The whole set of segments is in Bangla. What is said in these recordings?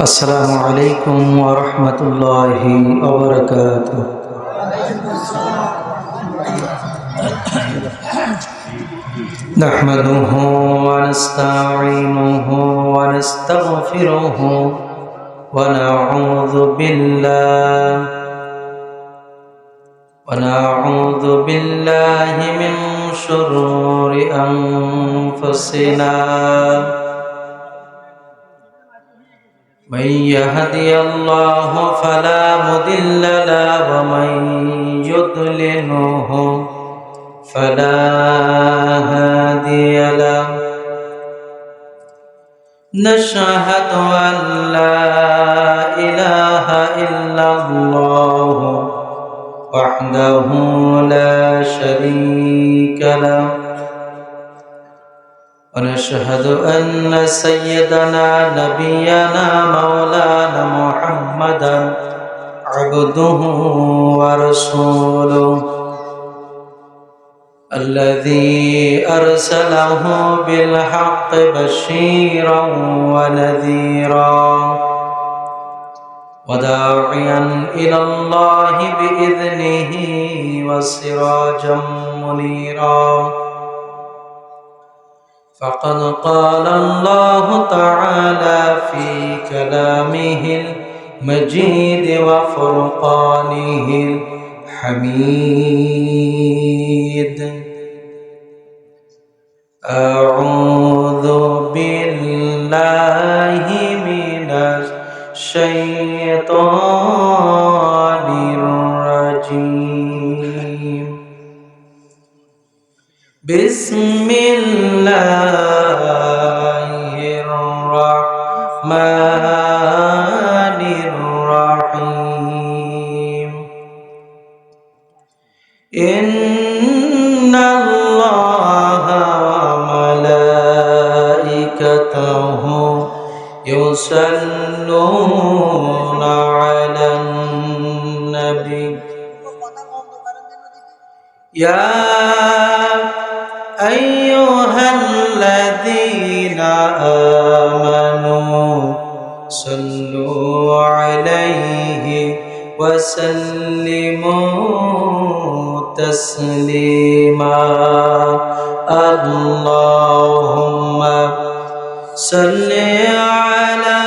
আসসালামু আলাইকুম ওয়া রাহমাতুল্লাহি ওয়া বারাকাতুহু। নাহমাদুহু ওয়া নাস্তাঈনুহু ওয়া নাস্তাগফিরুহু ওয়া নাউযু বিল্লাহি মিন শুরুরি আনফুসিনা। من يهدي الله فلا مضل له ومن يضلله فلا هادي له. نشهد أن لا إله إلا الله وحده لا شريك له، ونشهد أن سيدنا نبينا مولانا محمدا عبده ورسوله الذي أرسله بالحق بشيرا ونذيرا وداعيا إلى الله بإذنه وسراجا منيرا. فقد قال الله تعالى في كلامه المجيد وفرقانه الحميد: أعوذ بالله من الشيطان الرجيم. بسم الله الرحمن الرحيم. إن الله وملائكته يصلون على النبي يا أيها الذين آمنوا صلوا عليه وسلموا تسليما. اللهم صل على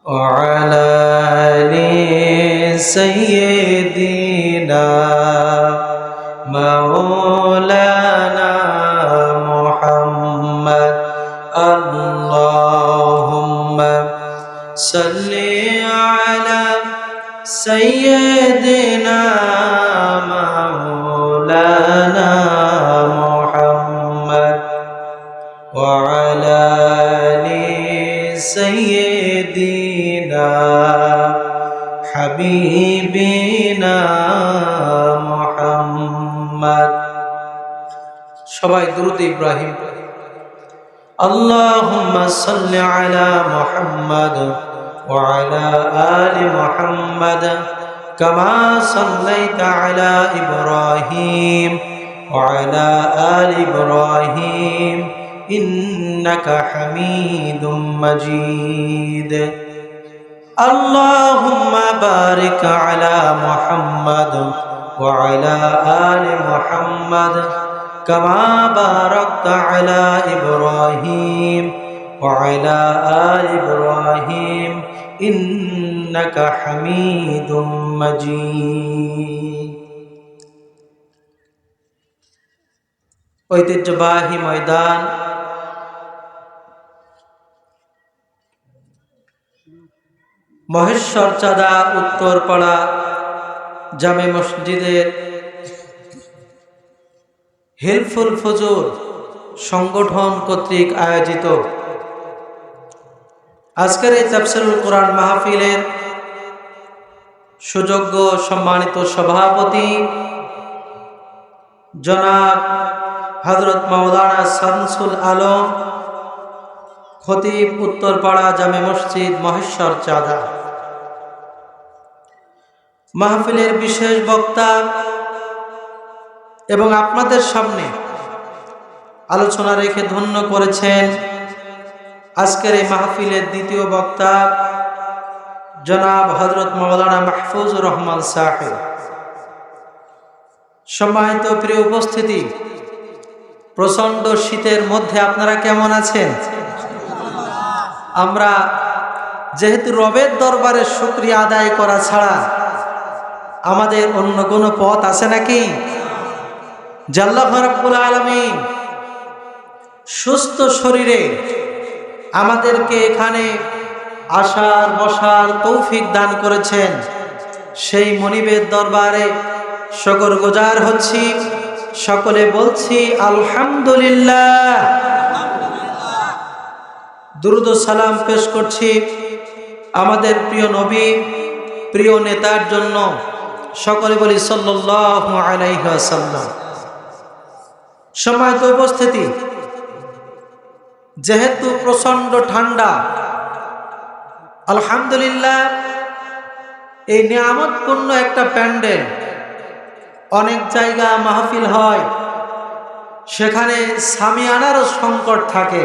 وعلى آل سيدنا مولانا محمد. اللهم صل على سيدنا مولانا محمد وعلى آل سيدنا حبيبنا محمد. সবাই দুরূদ ইব্রাহিম। اللهم صل على محمد وعلى آل محمد كما صليت على إبراهيم وعلى آل إبراهيم إنك حميد مجيد. اللهم بارك على محمد وعلى آل محمد كما باركت على إبراهيم وعلى آل إبراهيم إنك حميد مجيد. ঐতিহ্যবাহী ময়দান মহেশ্বর চাঁদা উত্তরপাড়া জামে মসজিদের হেল্পফুল ফজর সংগঠন কর্তৃক আয়োজিত আজকের এই তাফসীরুল কোরআন মাহফিলের সুযোগ্য সম্মানিত সভাপতি জনাব হযরত মাওলানা শামসুল আলম, খতিব উত্তরপাড়া জামে মসজিদ মহেশ্বর চাঁদা, মাহফিলের বিশেষ বক্তা এবং আপনাদের সামনে আলোচনা রেখে ধন্য করেছেন আজকের এই মাহফিলের দ্বিতীয় বক্তা জনাব হযরত মাওলানা মাহফুজুর রহমান সাহেব। সম্মানিত প্রিয় উপস্থিতি, প্রচণ্ড শীতের মধ্যে আপনারা কেমন আছেন? আমরা যেহেতু রবের দরবারে শুকরিয়া আদায় করা ছাড়া আমাদের অন্য কোনো পথ আছে নাকি? যে আল্লাহ রাব্বুল আলামিন সুস্থ শরীরে আমাদেরকে এখানে আসার বসার তৌফিক দান করেছেন, সেই মনিবের দরবারে শুকরগুজার হচ্ছি। সকলে বলছি আলহামদুলিল্লাহ। দুরূদ ও সালাম পেশ করছি আমাদের প্রিয় নবী, প্রিয় নেতার জন্য। সকলে বলি সাল্লাল্লাহু আলাইহি ওয়াসাল্লাম। সম্মানিত উপস্থিতি, যেহেতু প্রচণ্ড ঠান্ডা, আলহামদুলিল্লাহ এই নিয়ামতপূর্ণ একটা প্যান্ডেল, অনেক জায়গা মাহফিল হয়, সেখানে সামিয়ানারও সংকট থাকে।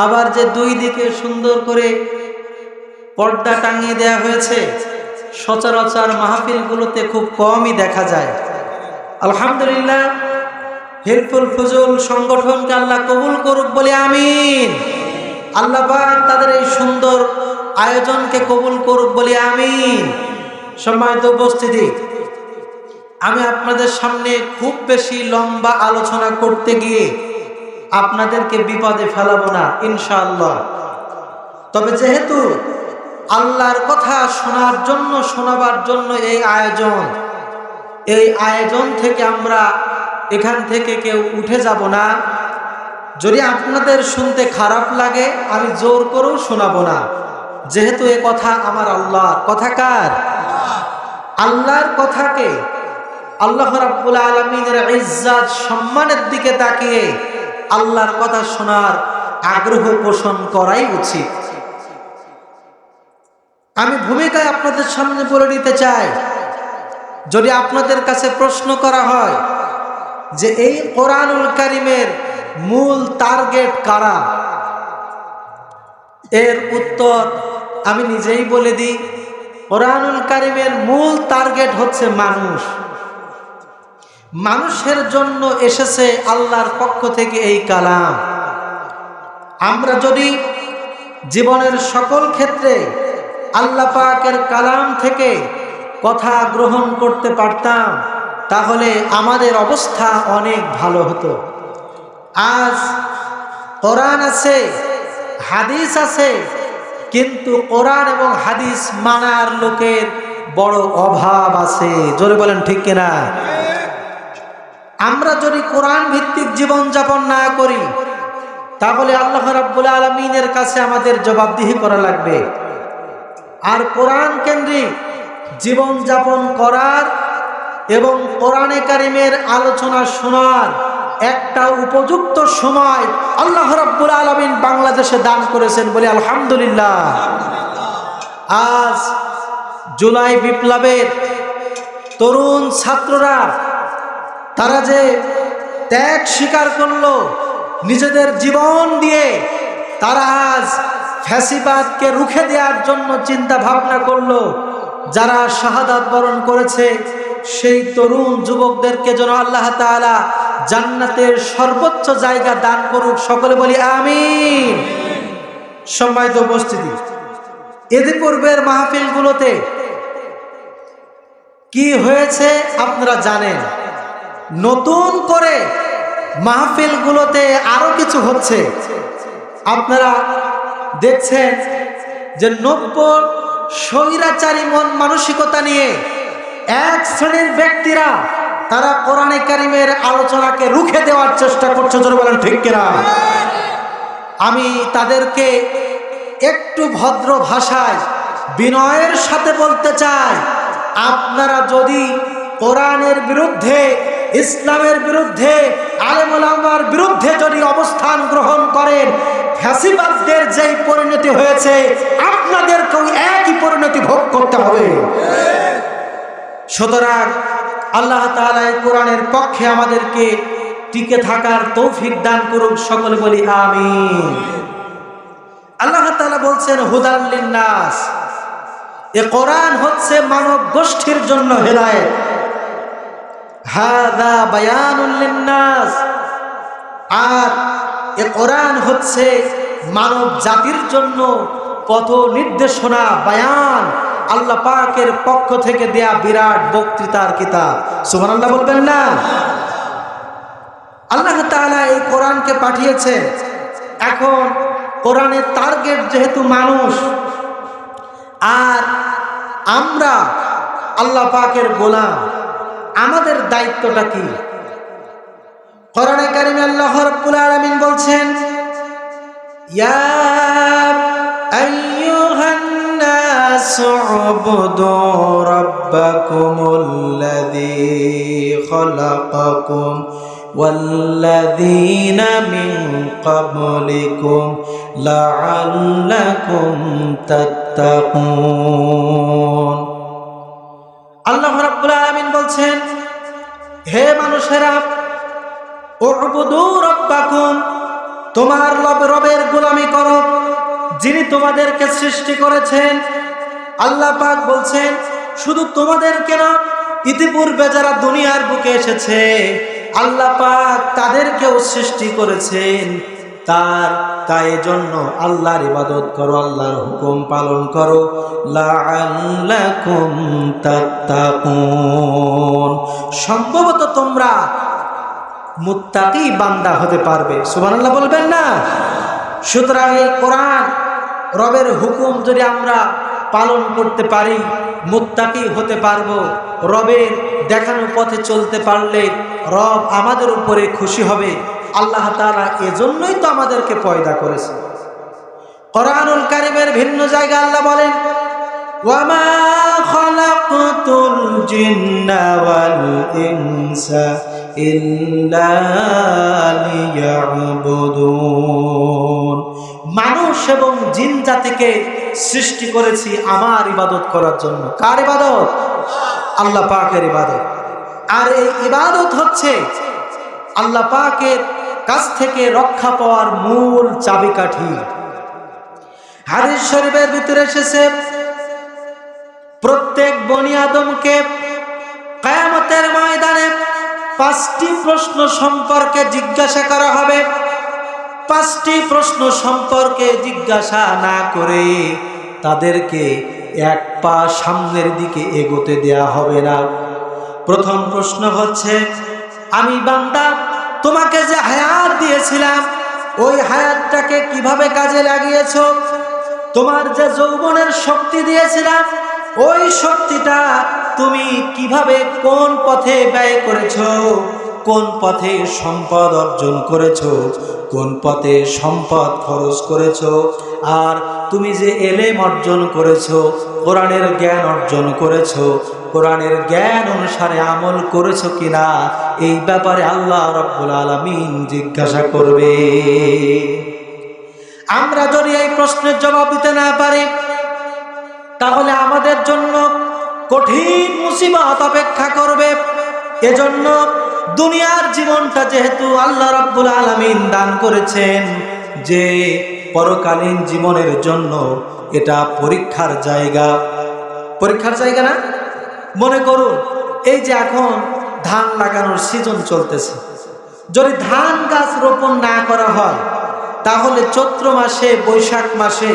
আবার যে দুই দিকে সুন্দর করে পর্দা টাঙিয়ে দেয়া হয়েছে, সচরাচর মাহফিলগুলোতে খুব কমই দেখা যায়। আলহামদুলিল্লাহ, হিলফুল ফুজুল সংগঠনকে আল্লাহ কবুল করুক বলে আমিন। আল্লাহ পাক তাদের এই সুন্দর আয়োজনকে কবুল করুক বলে আমিন। সম্মানিত উপস্থিতি, আমি আপনাদের সামনে খুব বেশি লম্বা আলোচনা করতে গিয়ে আপনাদেরকে বিপদে ফেলাবো না ইনশাআল্লাহ। তবে যেহেতু আল্লাহর কথা শোনার জন্য, শোনাবার জন্য এই আয়োজন থেকে আমরা এখান থেকে কেউ উঠে যাব না। যদি আপনাদের শুনতে খারাপ লাগে, আমি জোর করেও শোনাবো না, যেহেতু এ কথা আমার আল্লাহর কথা। কার? আল্লাহর কথাকে আল্লাহ রাব্বুল আলামিনের ইজ্জত সম্মানের দিকে তাকিয়ে আল্লাহর কথা শোনার আগ্রহ পোষণ করাই উচিত। আমি ভূমিকায় আপনাদের সামনে বলে দিতে চাই, যদি আপনাদের কাছে প্রশ্ন করা হয় যে এই কোরআনুল কারীমের মূল টার্গেট কারা, এর উত্তর আমি নিজেই বলে দিই। কোরআনুল কারীমের মূল টার্গেট হচ্ছে মানুষ। মানুষের জন্য এসেছে আল্লাহর পক্ষ থেকে এই কালাম। আমরা যদি জীবনের সকল ক্ষেত্রে আল্লাহ পাকের কালাম থেকে কথা গ্রহণ করতে পারতাম, তাহলে আমাদের অবস্থা অনেক ভালো হতো। আজ কোরআন আছে, হাদিস আছে, কিন্তু কোরআন এবং হাদিস মানার লোকের বড় অভাব আছে। জোরে বলেন ঠিক কিনা? আমরা যদি কোরআন ভিত্তিক জীবন যাপন না করি, তাহলে আল্লাহ রাব্বুল আলামিনের কাছে আমাদের জবাবদিহি করা লাগবে। আর কোরআন কেন্দ্রিক জীবন যাপন করার এবং কোরআনে কারীমের আলোচনা শোনার একটা উপযুক্ত সময় আল্লাহ রাব্বুল আলামিন বাংলাদেশে দান করেছেন বলে আলহামদুলিল্লাহ। আজ জুলাই বিপ্লবের তরুণ ছাত্ররা, তারা যে ত্যাগ স্বীকার করলো, নিজেদের জীবন দিয়ে তারা আজ ফ্যাসিবাদকে রুখে দেওয়ার জন্য চিন্তা ভাবনা করলো। যারা শাহাদাত বরণ করেছে, সেই তরুণ যুবকদেরকে যেন আল্লাহ তাআলা জান্নাতের সর্বোচ্চ জায়গা দান করুক। সকলে বলি আমিন। সম্মানিত উপস্থিতি, এদের পূর্বের মাহফিলগুলোতে কি হয়েছে আপনারা জানেন। নতুন করে মাহফিলগুলোতে আরো কিছু হচ্ছে। আপনারা দেখছেন যে 90 স্বৈরাচারী মন মানসিকতা নিয়ে এক শ্রেণীর ব্যক্তিরা তারা কোরআনে কারীমের আলোচনাকে রুখে দেওয়ার চেষ্টা করছে। জোরে বলেন ঠিক কিনা? আমি তাদেরকে একটু ভদ্র ভাষায় বিনয়ের সাথে বলতে চাই, আপনারা যদি কোরআনের বিরুদ্ধে, ইসলামের বিরুদ্ধে, আলেম ওলামার বিরুদ্ধে যদি অবস্থান গ্রহণ করেন, ফ্যাসিবাদদের যেই পরিণতি হয়েছে আপনাদেরকেও একই পরিণতি ভোগ করতে হবে। সুতরাং আল্লাহ তাআলা এই কোরআনের পক্ষে আমাদেরকে টিকে থাকার তৌফিক দান করুন, সকলে বলি আমিন। আল্লাহ তাআলা বলছেন হুদাল লিন্নাস, এই কোরআন হচ্ছে মানব গোষ্ঠীর জন্য হেদায়েত। হাযা বায়ানুল লিন্নাস, আর এই কোরআন হচ্ছে মানব জাতির জন্য পথ নির্দেশনা, বায়ান, আল্লাহ পাকের পক্ষ থেকে দেয়া বিরাট বক্তৃতার কিতাব। সুবহানাল্লাহ বলবেন না? আল্লাহ তাআলা এই কোরআনকে পাঠিয়েছেন। এখন কোরআনের টার্গেট যেহেতু মানুষ, আর আমরা আল্লাহ পাকের গোলাম, আমাদের দায়িত্বটা কি? কোরআনে কারিমে আল্লাহ রাব্বুল আলামিন বলছেন, ইয়া আইয়ুহান নাসু উবুদু রাব্বাকুমুল্লাযী খালাকাকুম ওয়াল্লাযীনা মিন ক্বাবলিকুম লাআল্লাকুম তাত্তাকুন। আল্লাহ রাব্বুল আলামিন বলছেন, হে মানুষেরা, উবুদু রাব্বাকুম, তোমার রবের গোলামি করো, যিনি তোমাদেরকে সৃষ্টি করেছেন। আল্লাহ পাক বলছেন শুধু তোমাদেরকে না, ইতিপূর্বে যারা দুনিয়ার বুকে এসেছে আল্লাহ পাক তাদেরকেও সৃষ্টি করেছেন। তাই জন্য আল্লাহর ইবাদত করো, আল্লাহর হুকুম পালন করো, লাআল্লাকুম তাত্তাকুন, সম্ভবত তোমরা মুত্তাকি বান্দা হতে পারবে। সুবহানাল্লাহ বলবেন না? সুতরাং এই কোরআন রবের হুকুম যদি আমরা পালন করতে পারি, মুত্তাকি হতে পারবো। রবের দেখানো পথে চলতে পারলে রব আমাদের উপরে খুশি হবে। আল্লাহ তাআলা এজন্যই তো আমাদেরকে পয়দা করেছে। কোরআনুল কারীমের ভিন্ন জায়গায় আল্লাহ বলেন, ওয়ামা খালাকতুল জিন্না ওয়াল ইনসা ইল্লা লিয়াবুদুন, মানুষ এবং জিন জাতিকে সৃষ্টি করেছি আমার ইবাদত করার জন্য। কার ইবাদত? আল্লাহ পাকের ইবাদত। আর এই ইবাদত হচ্ছে আল্লাহ পাকের কাছ থেকে রক্ষা পাওয়ার মূল চাবিকাঠি। হাদিস শরীফের ভিতরে এসেছে, প্রত্যেক বনি আদমকে কিয়ামতের ময়দানে 5টি প্রশ্ন সম্পর্কে জিজ্ঞাসা করা হবে। 5টি প্রশ্ন সম্পর্কে জিজ্ঞাসা না করে তাদেরকে এক পা সামনের দিকে এগোতে দেয়া হবে না। প্রথম প্রশ্ন হচ্ছে, আমি বান্দা তোমাকে যে হায়াত দিয়েছিলাম ওই হায়াতটাকে কিভাবে কাজে লাগিয়েছো? তোমার যে যৌবনের শক্তি দিয়েছিলাম ওই শক্তিটা তুমি কিভাবে, কোন পথে ব্যয় করেছো? কোন পথে সম্পদ অর্জন করেছো? কোন পথে সম্পদ খরচ করেছো? আর তুমি যে এলেম অর্জন করেছো, কোরআনের জ্ঞান অর্জন করেছো, কোরআনের জ্ঞান অনুসারে আমল করেছো কিনা, এই ব্যাপারে আল্লাহ রাব্বুল আলামিন জিজ্ঞাসা করবে। আমরা যদি এই প্রশ্নের জবাব দিতে না পারি তাহলে আমাদের জন্য কঠিন মুসিবত অপেক্ষা করবে। এজন্য দুনিয়ার জীবনটা যেহেতু আল্লাহ রাব্বুল আলামিন দান করেছেন, যে পরকালীন জীবনের জন্য এটা পরীক্ষার জায়গা। পরীক্ষার জায়গা না? মনে করুন এই যে এখন ধান লাগানোর সিজন চলতেছে, যদি ধান গাছ রোপণ না করা হয় তাহলে চৈত্র মাসে, বৈশাখ মাসে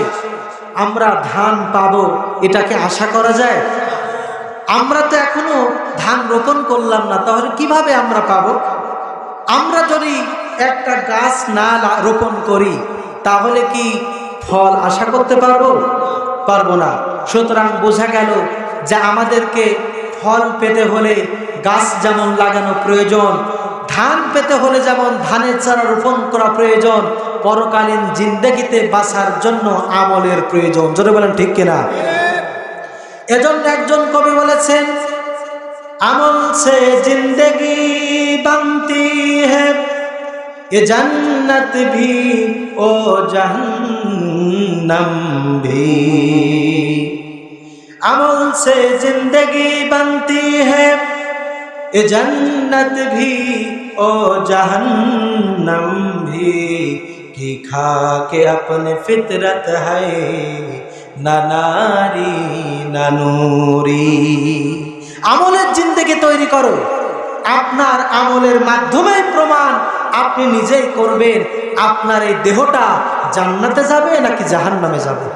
আমরা ধান পাবো, এটাকে আশা করা যায়? আমরা তো এখনো ধান রোপণ করলাম না, তাহলে কিভাবে আমরা পাবো? আমরা যদি একটা গাছ না রোপণ করি তাহলে কি ফল আশা করতে পারবো? পারবো না। সুতরাং বোঝা গেল যে আমাদেরকে ফল পেতে হলে গাছ যেমন লাগানো প্রয়োজন, ধান পেতে হলে যেমন ধানের চারা রোপণ করা প্রয়োজন, পরকালীন জিন্দেগিতে বাঁচার জন্য আমলের প্রয়োজন। জোরে বলেন ঠিক কিনা? এজন্য একজন কবি বলেছেন, আমল সে জিন্দেগি बनती है ये जन्नत भी ओ जहन्नम भी, अमल से जिंदगी बनती है ए जन्नत भी ओ जहन्नम भी कि खा के अपने फितरत है ना नारी ना नूरी। আমলের জিন্দেগি তৈরি করো, আপনার আমলের মাধ্যমে প্রমাণ আপনি নিজেই করবেন আপনার এই দেহটা জান্নাতে যাবে নাকি জাহান্নামে যাবে,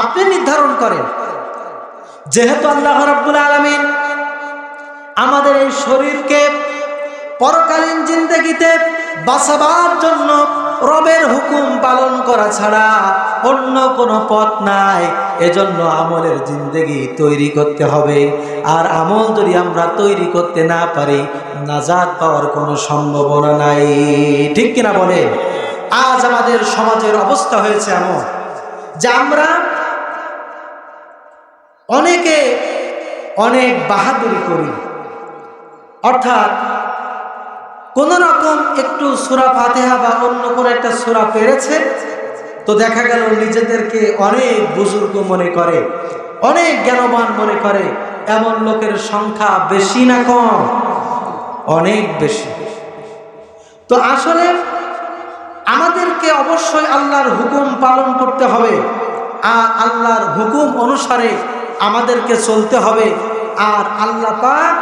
আপনি নির্ধারণ করেন। যেহেতু আল্লাহ রাব্বুল আলামিন আমাদের এই শরীরকে পরকালীন জিন্দেগিতে বাঁচাবার জন্য রবের হুকুম পালন করা ছাড়া অন্য কোনো পথ নাই, এজন্য আমলের জিন্দেগি তৈরি করতে হবে। আর আমল যদি আমরা তৈরি করতে না পারি নাজাত পাওয়ার কোনো সম্ভাবনা নাই, ঠিক কিনা বলে? আজ আমাদের সমাজের অবস্থা হয়েছে এমন যে আমরা অনেকে অনেক বাহাদুরি করি, অর্থাৎ কোন রকম একটু সূরা ফাতিহা বা অন্য কোন একটা সূরা পেরেছে তো দেখা গেল নিজেদেরকে অনেক বুজুর্গ মনে করে, অনেক জ্ঞানবান মনে করে। এমন লোকের সংখ্যা বেশি না কম? অনেক বেশি। তো আসলে আমাদেরকে অবশ্যই আল্লাহর হুকুম পালন করতে হবে, আর আল্লাহর হুকুম অনুসারে আমাদেরকে চলতে হবে। আর আল্লাহ পাক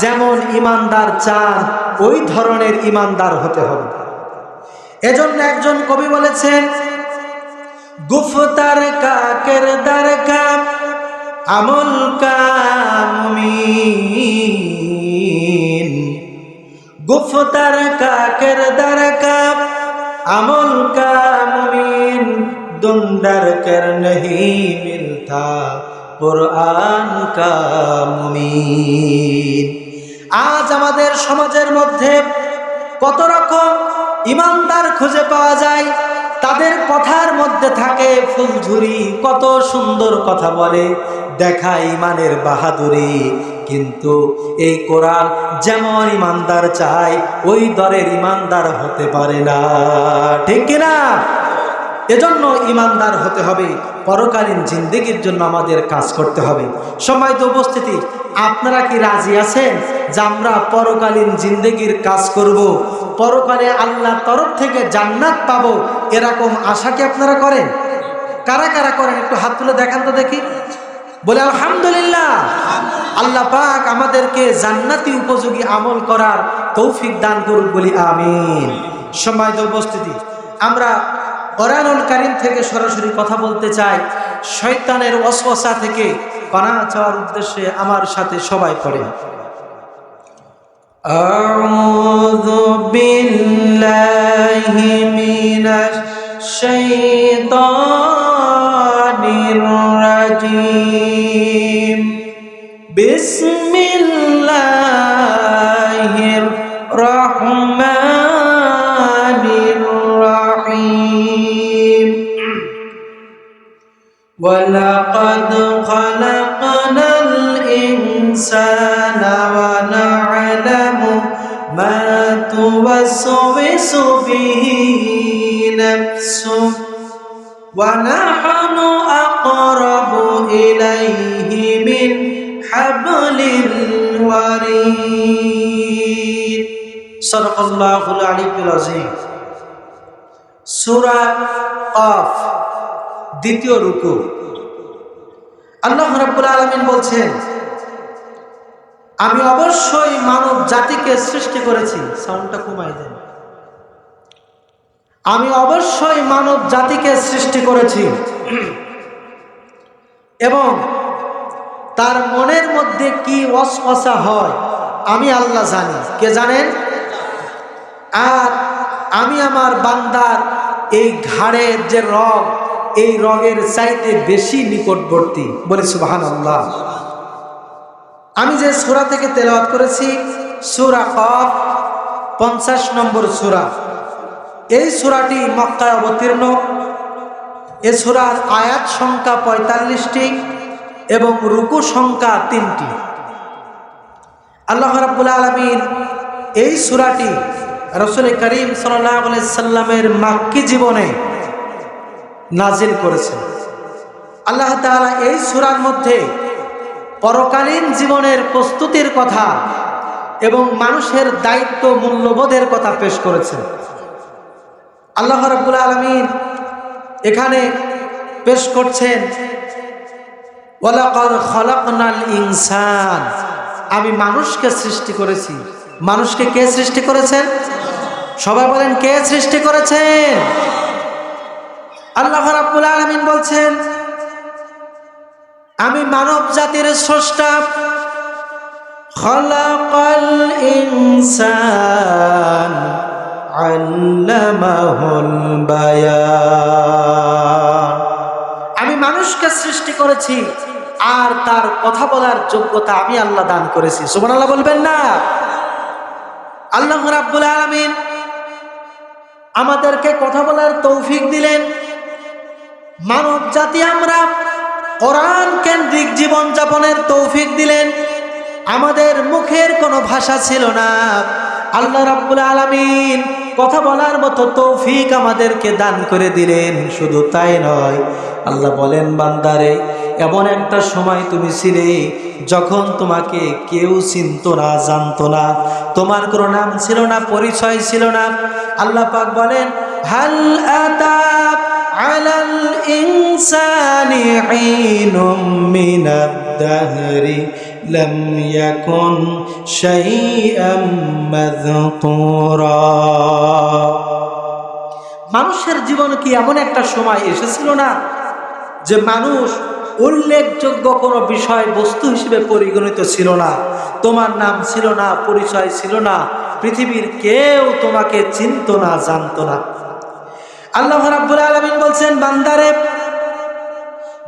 যেমন ঈমানদার চান ওই ধরনের ঈমানদার হতে হবে। এজন্য একজন কবি বলেছেন, গুফতার কা কিরদার কা আমল কা মুমিন, গুফতার কা কিরদার কা আমল কা মুমিন, দুন্ডার কর नहीं मिलता কুরআন কা মুমিন। আজ আমাদের সমাজের মধ্যে কত রকম ঈমানদার খুঁজে পাওয়া যায়, তাদের কথার মধ্যে থাকে ফুলঝুরি, কত সুন্দর কথা বলে, দেখায় ঈমানের বাহাদুরি, কিন্তু এই কোরআন যেমন ঈমানদার চায় ওই দরের ঈমানদার হতে পারে না, ঠিক কিনা? এজন্য ঈমানদার হতে হবে, পরকালীন জিন্দেগির জন্য আমাদের কাজ করতে হবে। সম্মানিত উপস্থিতি, আপনারা কি রাজি আছেন যে আমরা পরকালীন জিন্দেগির কাজ করব, পরকালে আল্লাহর তরফ থেকে জান্নাত পাবো, এরকম আশা কি আপনারা করেন? কারা কারা করেন একটু হাত তুলে দেখান তো দেখি, বলে আলহামদুলিল্লাহ। আল্লাহ পাক আমাদেরকে জান্নাতি উপযোগী আমল করার তৌফিক দান করুন, বলি আমিন। সম্মানিত উপস্থিতি, আমরা কোরআনুল কারীম থেকে সরাসরি কথা বলতে চাই, শয়তানের ওয়াসওয়াসা থেকে পানাহ চাওয়ার উদ্দেশ্যে আমার সাথে সবাই পড়ে, আউযু বিল্লাহি মিনাশ শাইতানির রাজীম, বিসমিল্লাহির রহমানির রহিম, ওয়ালাকাদ খালাকনাল ইনসানা ওয়া না'লামু মা তুওয়াসওয়িসু বিহি নাফসুহু ওয়া নাহনু আকরাবু ইলাইহি মিন হাবলিল ওয়ারিদ। সাদাকাল্লাহুল আলিয়্যুল আযীম। সূরা কাফ, দ্বিতীয় রুকু। আল্লাহ রাব্বুল আলামিন বলছেন, আমি অবশ্যই মানব জাতিকে সৃষ্টি করেছি। সাউন্ডটা কমাই দেন। আমি অবশ্যই মানব জাতিকে সৃষ্টি করেছি এবং তার মনের মধ্যে কি ওয়াসওয়াসা হয় আমি আল্লাহ জানি। কে জানেন? আর আমি আমার বান্দার এই ঘাড়ের যে রগ, এই রগের চাইতে বেশি নিকটবর্তী, বলি সুবহানাল্লাহ। আমি যে সূরা থেকে তেলাওয়াত করেছি সূরা কাফ, 50 নম্বর সূরা। এই সূরাটি মক্কায় অবতীর্ণ। এই সূরার আয়াত সংখ্যা 45টি এবং রুকু সংখ্যা 3টি। আল্লাহ রাব্বুল আলামিন এই সূরাটি রাসূল করিম সাল্লাল্লাহু আলাইহি সাল্লামের মাক্কি জীবনে নাজিল করেছেন। আল্লাহ তাআলা এই সূরার মধ্যে পরকালীন জীবনের প্রস্তুতির কথা এবং মানুষের দায়িত্ব মূল্যবোধের কথা পেশ করেছেন। আল্লাহ রাব্বুল আলামিন এখানে পেশ করছেন ওয়ালাকাদ খালাকনাল ইনসান, আমি মানুষকে সৃষ্টি করেছি। মানুষকে কে সৃষ্টি করেছেন? সবাই বলেন, কে সৃষ্টি করেছেন? আল্লাহ রাব্বুল আলামিন বলছেন আমি মানব জাতির স্রষ্টা। খালাকাল ইনসান আল্লামাহুল বায়ান, আমি মানুষকে সৃষ্টি করেছি আর তার কথা বলার যোগ্যতা আমি আল্লাহ দান করেছি। সুবহানাল্লাহ বলবেন না? আল্লাহ রাব্বুল আলামিন আমাদেরকে কথা বলার তৌফিক দিলেন। মানব জাতি আমরা কোরআন কেন্দ্রিক জীবন যাপনের তৌফিক দিলেন। আমাদের মুখের কোনো ভাষা ছিল না, আল্লাহ রাব্বুল আলামিন কথা বলার মতো তৌফিক আমাদেরকে দান করে দিলেন। শুধু তাই নয়, আল্লাহ বলেন বান্দারে, এমন একটা সময় তুমি ছিলে যখন তোমাকে কেউ চিনতো না, জানতো না, তোমার কোনো নাম ছিল না, পরিচয় ছিল না। আল্লাহ পাক বলেন হাল আতা আলাল ইনসানি ঈনুম মিনাদ দাহরি লাম ইয়াকুন শাইআম মাযকুরা, মানুষের জীবনে কি এমন একটা সময় এসেছিল না যে মানুষ উল্লেখযোগ্য কোনো বিষয় বস্তু হিসেবে পরিগণিত ছিল না? তোমার নাম ছিল না, পরিচয় ছিল না, পৃথিবীর কেউ তোমাকে চিনতো না, জানতো না। আল্লাহ রাব্বুল আলামিন বলছেন বান্দারে,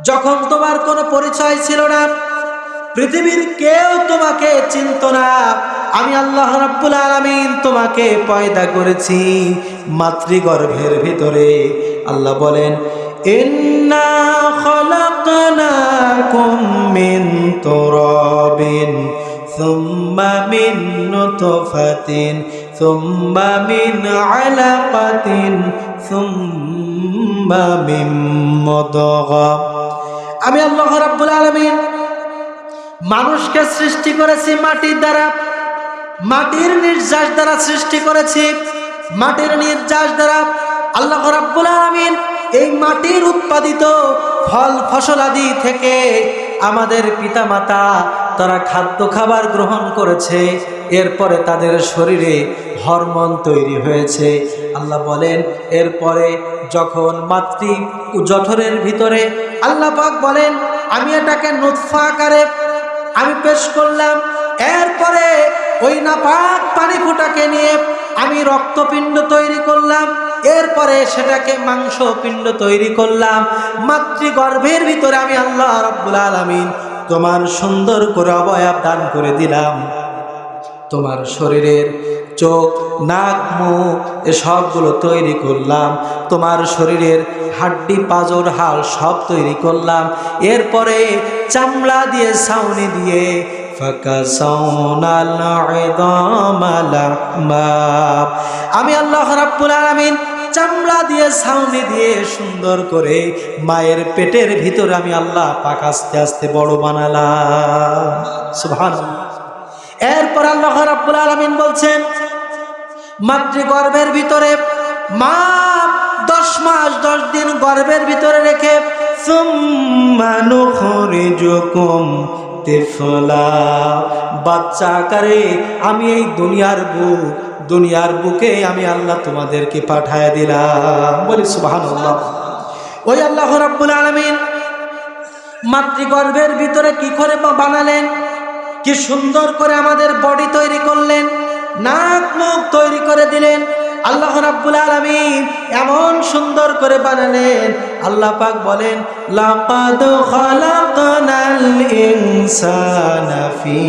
যখন তোমার কোনো পরিচয় ছিল না, পৃথিবীর কেউ তোমাকে চিনতো না, আমি আল্লাহ রাব্বুল আলামিন তোমাকে পয়দা করেছি মাতৃগর্ভের ভিতরে। আল্লাহ বলেন ইন্না খালাকনাকুম মিন তুরাবিন সুম্মা মিন নুতফাতিন সুম্মা মিন আলাকাতিন সুম্মা মিন মুদগা, আমি আল্লাহ রাব্বুল আলামিন মানুষকে সৃষ্টি করেছি মাটির দ্বারা, মাটির নির্যাস দ্বারা সৃষ্টি করেছি। মাটির নির্যাস দ্বারা আল্লাহ রাব্বুল আলামিন এই মাটির উৎপাদিত ফল ফসল আদি থেকে আমাদের পিতামাতা তারা খাদ্য খাবার গ্রহণ করেছে, এরপরে তাদের শরীরে হরমোন তৈরি হয়েছে। আল্লাহ বলেন এরপরে যখন মাতৃ জঠরের ভিতরে আল্লাহ পাক বলেন আমি এটাকে নুতফা আকারে আমি পেশ করলাম, এরপরে ওই নাপাক পানি ফোঁটাকে নিয়ে আমি রক্তপিণ্ড তৈরি করলাম, এরপরে সেটাকে মাংস পিণ্ড তৈরি করলাম। মাতৃগর্ভের ভিতরে আমি আল্লাহ রাব্বুল আলামিন তোমার সুন্দর করে অবয়ব দান করে দিলাম। তোমার শরীরের চোখ, নাক, মুখ এসবগুলো তৈরি করলাম। তোমার শরীরের হাড্ডি, পাঁজর, হাড় সব তৈরি করলাম। এরপরে চামড়া দিয়ে, ছাউনি দিয়ে আমি আল্লাহ রাব্বুল আলামিন চামড়া দিয়ে, ছাউনি দিয়ে সুন্দর করে মায়ের পেটের ভিতরে আমি আল্লাহ পাক আস্তে আস্তে বড় বানালাম। সুবহানাল্লাহ। এরপর আল্লাহ রাব্বুল আলামিন বলছেন মাতৃগর্ভের ভিতরে মা 10 মাস 10 দিন গর্ভের ভিতরে রেখে সুম্মা নুখরিজুকুম তিফলা, বাচ্চা আকারে আমি এই দুনিয়ার বুকে আমি আল্লাহ তোমাদেরকে পাঠায় দিলাম। বলি সুবহানাল্লাহ। ওই আল্লাহ রাব্বুল আলামিন মাতৃগর্ভের ভিতরে কি করে বানালেন, কি সুন্দর করে আমাদের বডি তৈরি করলেন, নাক মুখ তৈরি করে দিলেন। আল্লাহ রাব্বুল আলামিন এমন সুন্দর করে বানালেন। আল্লাহ পাক বলেন লাকাদ খালাকনাল ইনসানা ফি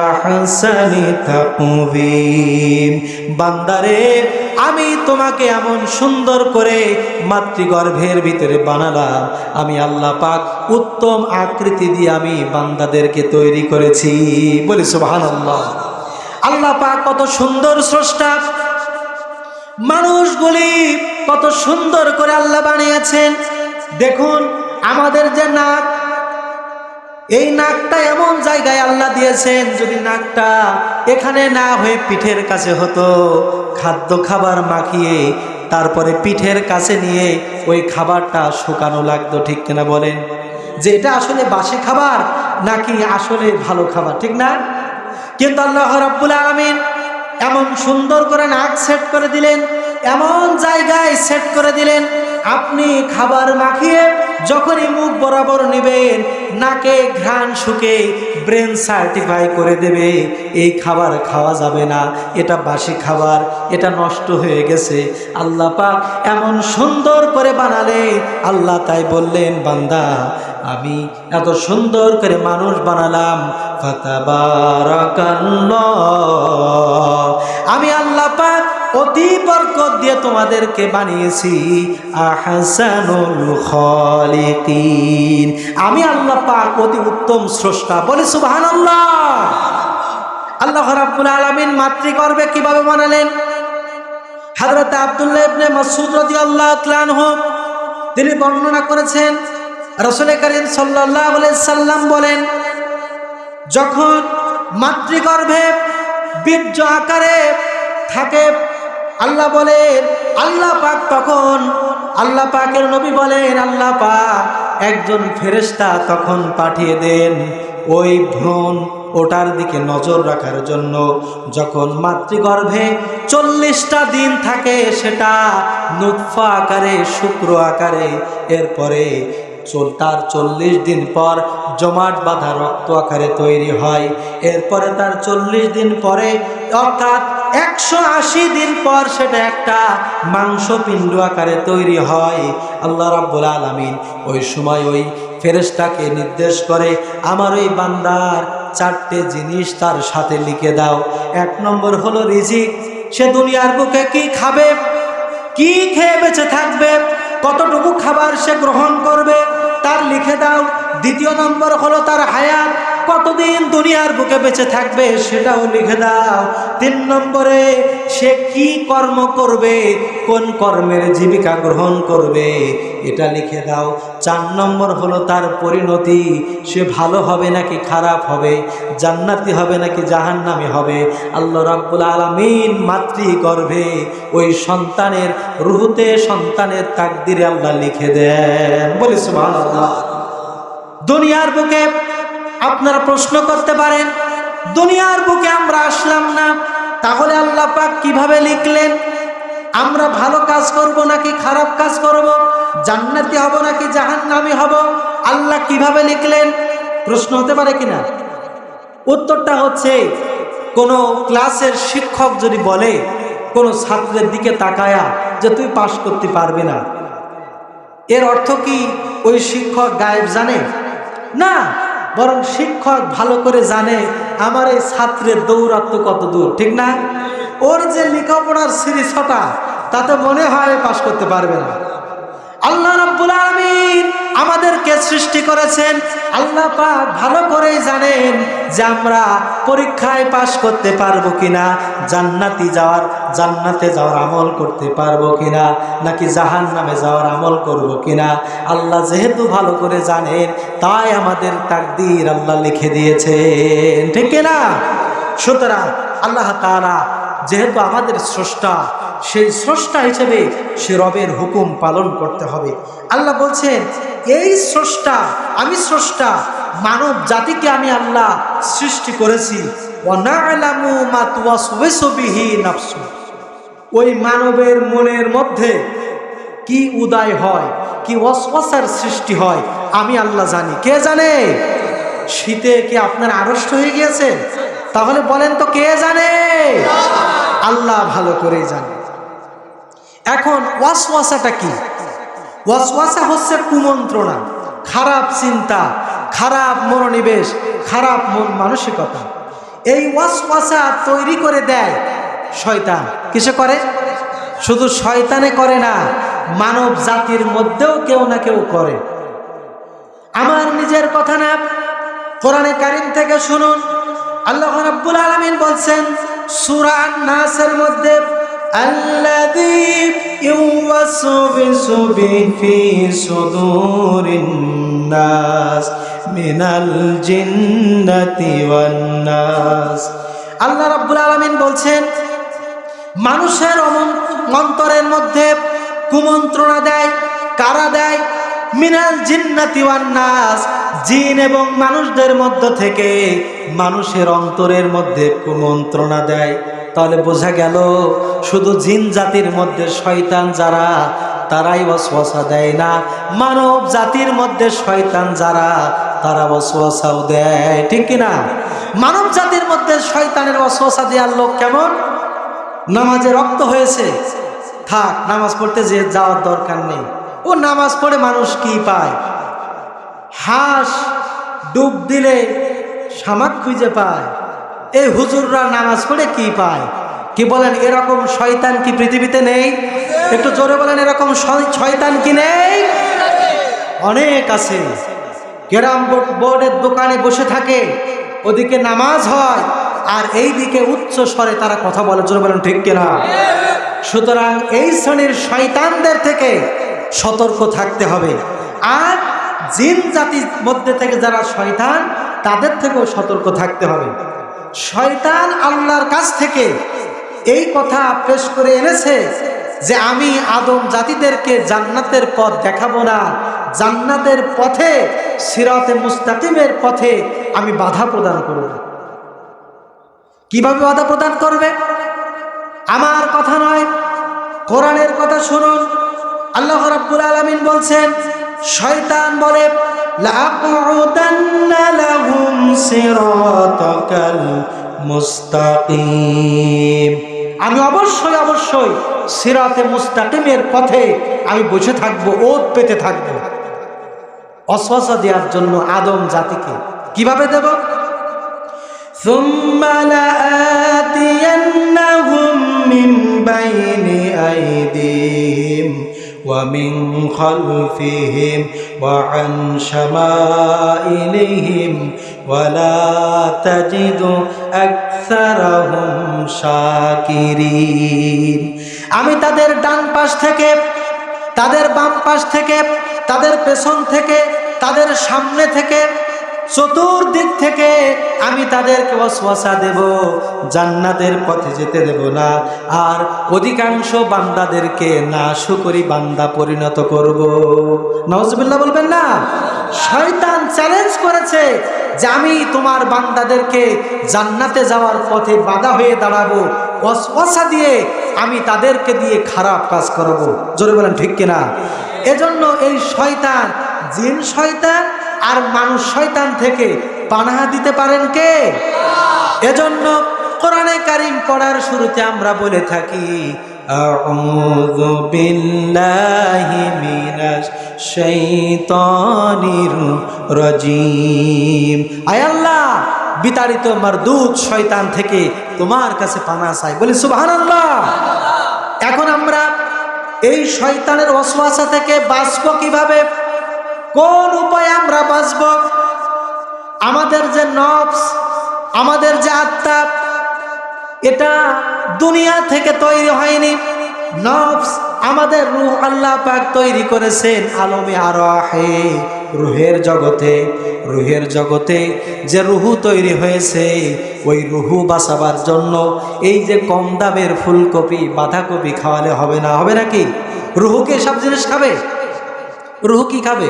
আহসানি তাকওয়িম, বান্দারে আমি তোমাকে এমন সুন্দর করে মাতৃগর্ভের ভিতরে বানালাম। আমি আল্লাহ পাক উত্তম আকৃতি দিয়ে আমি বান্দাদেরকে তৈরি করেছি। বলি সুবহানাল্লাহ। আল্লাহ পাক কত সুন্দর স্রষ্টা, মানুষগুলি কত সুন্দর করে আল্লাহ বানিয়েছেন। দেখুন আমাদের যে নাক, এই নাকটা এমন জায়গায় আল্লাহ দিয়েছেন, যদি নাকটা এখানে না হয়ে পিঠের কাছে হতো, খাদ্য খাবার মাখিয়ে তারপরে পিঠের কাছে নিয়ে ওই খাবারটা শুকানো লাগতো। ঠিক কিনা বলেন? যে এটা আসলে বাসি খাবার নাকি আসলে ভালো খাবার, ঠিক না? কিন্তু আল্লাহ রাব্বুল আলামিন এমন সুন্দর করে নাক সেট করে দিলেন, এমন জায়গায় সেট করে দিলেন, আপনি খাবার মাখিয়ে যখনই মুখ বরাবর নেবেন, নাকে ঘ্রাণ শুকে ব্রেন সার্টিফাই করে দেবে এই খাবার খাওয়া যাবে না, এটা বাসি খাবার, এটা নষ্ট হয়ে গেছে। আল্লাহ পাক এমন সুন্দর করে বানালে, আল্লাহ তাই বললেন, বান্দা আমি এত সুন্দর করে মানুষ বানালাম, ফাতাবারাকাল্লাহ, আমি আল্লাহ পাক অতি বরকত দিয়ে তোমাদেরকে বানিয়েছি, আহসানুল খালিকিন, আমি আল্লাহ পাক অতি উত্তম স্রষ্টা। বলে সুবহানাল্লাহ। আল্লাহ রাব্বুল আলামিন মাতৃগর্ভে কিভাবে বানালেন? হযরত আব্দুল্লাহ ইবনে মাসউদ রাদিয়াল্লাহু তাআলা আনহু তিনি বর্ণনা করেছেন, রাসূল করিম সাল্লাল্লাহু আলাইহি সাল্লাম বলেন, যখন মাতৃগর্ভে বীর্য আকারে থাকে, আল্লাহ বলেন, আল্লাহ পাক তখন, আল্লাহ পাকের নবী বলেন, আল্লাহ পাক একজন ফেরেশতা তখন পাঠিয়ে দেন ওই ভ্রূণ ওটার দিকে নজর রাখার জন্য। যখন মাতৃগর্ভে 40টা দিন থাকে, সেটা নুতফা আকারে, শুক্র আকারে, এরপরে তার 40 দিন পর জমাট বাঁধা রক্ত আকারে তৈরি হয়। এরপরে তার 40 দিন পরে, অর্থাৎ 180 দিন পর সেটা একটা মাংসপিণ্ড আকারে তৈরি হয়। আল্লাহ রাব্বুল আলামিন ওই সময় ওই ফেরেশতাকে নির্দেশ করে, আমার ওই বান্দার 4টে জিনিস তার সাথে লিখে দাও। 1 নম্বর হলো রিজিক, সে দুনিয়ার বুকে কি খাবে, কি খেয়ে বেঁচে থাকবে, কতটুকু খাবার সে গ্রহণ করবে, তার লিখে দাও। 2 নম্বর হলো তার হায়াত, কতদিন দুনিয়ার বুকে বেঁচে থাকবে, সেটাও লিখে দাও। 3 নম্বরে সে কি কর্ম করবে, কোন কর্মের জীবিকা গ্রহণ করবে, এটা লিখে দাও। 4 নম্বর হলো তার পরিণতি, সে ভালো হবে নাকি খারাপ হবে, জান্নাতি হবে নাকি জাহান্নামী হবে। আল্লাহ রাব্বুল আলামিন মাতৃগর্ভে ওই সন্তানের রুহুতে, সন্তানের তাকদিরে আল্লাহ লিখে দেন। বলি সুবহানাল্লাহ। দুনিয়ার বুকে আপনারা প্রশ্ন করতে পারেন, দুনিয়ার বুকে আমরা আসলাম না, তাহলে আল্লাহ পাক কিভাবে লিখলেন? আমরা ভালো কাজ করব নাকি খারাপ কাজ করব, জান্নাতি হব নাকি জাহান্নামী হব, আল্লাহ কিভাবে লিখলেন? প্রশ্ন হতে পারে কিনা? উত্তরটা হচ্ছে, কোনো ক্লাসের শিক্ষক যদি বলে কোনো ছাত্রের দিকে তাকায়া যে তুই পাশ করতে পারবি না, এর অর্থ কি ওই শিক্ষক গায়েব জানে? না, বরং শিক্ষক ভালো করে জানে আমার এই ছাত্রের দৌরাত্ম কত দূর, ঠিক না? ওর যে লেখাপড়ার সিরিজটা, তাতে মনে হয় পাশ করতে পারবে না। আল্লাহ রাব্বুল আলামিন আমাদেরকে সৃষ্টি করেছেন, আল্লাহ পাক ভালো করেই জানেন যে আমরা পরীক্ষায় পাশ করতে পারবো কিনা, জান্নাতে যাওয়ার আমল করতে পারবো কিনা, নাকি জাহান্নামে যাওয়ার আমল করব কিনা। আল্লাহ যেহেতু ভালো করে জানেন, তাই আমাদের তাকদীর আল্লাহ লিখে দিয়েছেন, ঠিক কিনা? সুতরাং আল্লাহ তাআলা যেহেতু আমাদের স্রষ্টা, সেই স্রষ্টা হিসেবে সে রবের হুকুম পালন করতে হবে। আল্লাহ বলছেন, এই স্রষ্টা, আমি স্রষ্টা, মানব জাতিকে আমি আল্লাহ সৃষ্টি করেছি। ওয়ানা'লামু মা তুওয়াসওয়িসু বিহি নাফসু, ওই মানবের মনের মধ্যে কি উদয় হয়, কি ওয়াসওয়াসার সৃষ্টি হয়, আমি আল্লাহ জানি। কে জানে? শীতে কি আপনার আড়ষ্ট হয়ে গিয়েছে? তাহলে বলেন তো কে জানে? আল্লাহ ভালো করেই জানে। এখন ওয়াসওয়াসাটা কি? ওয়াসওয়াসা হচ্ছে কুমন্ত্রণা, খারাপ চিন্তা, খারাপ মনোনিবেশ, খারাপ মন মানসিকতা। এই ওয়াসওয়াসা তৈরি করে দেয় শয়তান। কিসে করে? শুধু শয়তানে করে না, মানব জাতির মধ্যেও কেউ না কেউ করে। আমার নিজের কথা না, কোরআনে কারীম থেকে শুনুন। আল্লাহ রাব্বুল আলামিন বলছেন সূরা আন-নাসের মধ্যে, আল্লাযী ইউওয়াসওয়িসু ফি সুদুরিন নাস মিনাল জিন্নাতি ওয়ান নাস। আল্লাহ রাব্বুল আলামিন বলছেন, মানুষের অন্তরের মধ্যে কুমন্ত্রণা দেয় কারা দেয়? মিনাল জিন্নাতি ওয়ান নাস, জিন এবং মানুষদের মধ্য থেকে মানুষের অন্তরের মধ্যে কুমন্ত্রণা দেয়। তাহলে বোঝা গেল শুধু জিন জাতির মধ্যে শয়তান যারা তারাই ওয়াসওয়াসা দেয় না, মানব জাতির মধ্যে শয়তান যারা তারা ওয়াসওয়াসাও দেয়, ঠিক কিনা? মানব জাতির মধ্যে শয়তানের ওয়াসওয়াসা দেওয়ার লোক কেমন? নামাজে রক্ত হয়েছে, থাক নামাজ পড়তে যে যাওয়ার দরকার নেই। ও নামাজ পড়ে মানুষ কি পায়? হাঁস ডুব দিলে শামাক খুঁজে পায়। এই হুজুররা নামাজ পড়ে কি পায়? কি বলেন, এরকম শয়তান কি পৃথিবীতে নেই? একটু জোরে বলেন, এরকম শয়তান কি নেই? অনেক আছে। ক্যারাম বোর্ডের দোকানে বসে থাকে, ওদিকে নামাজ হয় আর এই দিকে উচ্চ স্বরে তারা কথা বলে, জোরে বলেন ঠিক কিনা? সুতরাং এই শ্রেণীর শয়তানদের থেকে সতর্ক থাকতে হবে। আর জিন জাতির মধ্যে থেকে যারা শয়তান তাদের থেকেও সতর্ক থাকতে হবে। শয়তান আল্লাহর কাছ থেকে এই কথা পেশ করে এনেছে যে আমি আদম জাতিদেরকে জান্নাতের পথ দেখাবো না, জান্নাতের পথে সিরাতে মুস্তাকিমের পথে আমি বাধা প্রদান করব। কিভাবে বাধা প্রদান করবে? আমার কথা নয়, কোরআনের কথা শুনুন। আল্লাহ রাব্বুল আলামিন বলছেন, শয়তান বলে লাআকুদান্না লাহুম সিরাতাকাল মুস্তাকিম, আমি অবশ্যই সিরাতে মুস্তাকিমের পথে আমি বসে থাকবো, ওত পেতে থাকবো। ওয়াসওয়াসা দেওয়ার জন্য আদম জাতিকে কিভাবে দেব? ثم لآتينهم من بين أيديهم ومن خلفهم وعن شمائلهم ولا تجد أكثرهم شاكرين। আমি তাদের ডান পাশ থেকে, তাদের বাম পাশ থেকে, তাদের পেছন থেকে, তাদের সামনে থেকে, চতুর্দিক থেকে আমি তাদেরকে ওয়াসওয়াসা দেব, জান্নাতের পথে যেতে দেব না। আর অধিকাংশ বান্দাদেরকে নাশুকরি বান্দা পরিণত করব। নাউজুবিল্লাহ বলবেন না? শয়তান চ্যালেঞ্জ করেছে যে আমি তোমার বান্দাদেরকে জান্নাতে যাওয়ার পথে বাধা হয়ে দাঁড়াবো, ওয়াসওয়াসা দিয়ে আমি তাদেরকে দিয়ে খারাপ কাজ করব। জোরে বলেন ঠিক কিনা? এজন্য এই শয়তান, জিন শয়তান আর মানুষ শয়তান থেকে পানাহা দিতে পারেন কে? এজন্য কোরআনে কারীম পড়ার শুরুতে আমরা বলে থাকি আউযু বিল্লাহি মিনাশ শাইতানির রাজিম। আয় আল্লাহ, বিতাড়িত মারদুদ শয়তান থেকে তোমার কাছে পানাহ চাই, বলি সুবহানাল্লাহ। এখন আমরা এই শয়তানের ওয়াসওয়াসা থেকে বাঁচবো কিভাবে? কোন উপায়ে আমরা বাঁচব? আমাদের যে নফস, আমাদের যে আত্মা, এটা দুনিয়া থেকে তৈরি হয়নি। নফস আমাদের রূহ আল্লাহ পাক তৈরি করেছেন আলমে আরওয়াহে, রুহের জগতে। রুহের জগতে যে রুহু তৈরি হয়েছে, ওই রুহু বাঁচাবার জন্য এই যে কম দামের ফুলকপি বাঁধাকপি খাওয়ালে হবে না, হবে নাকি? রুহুকে সব জিনিস খাবে? রুহু কি খাবে?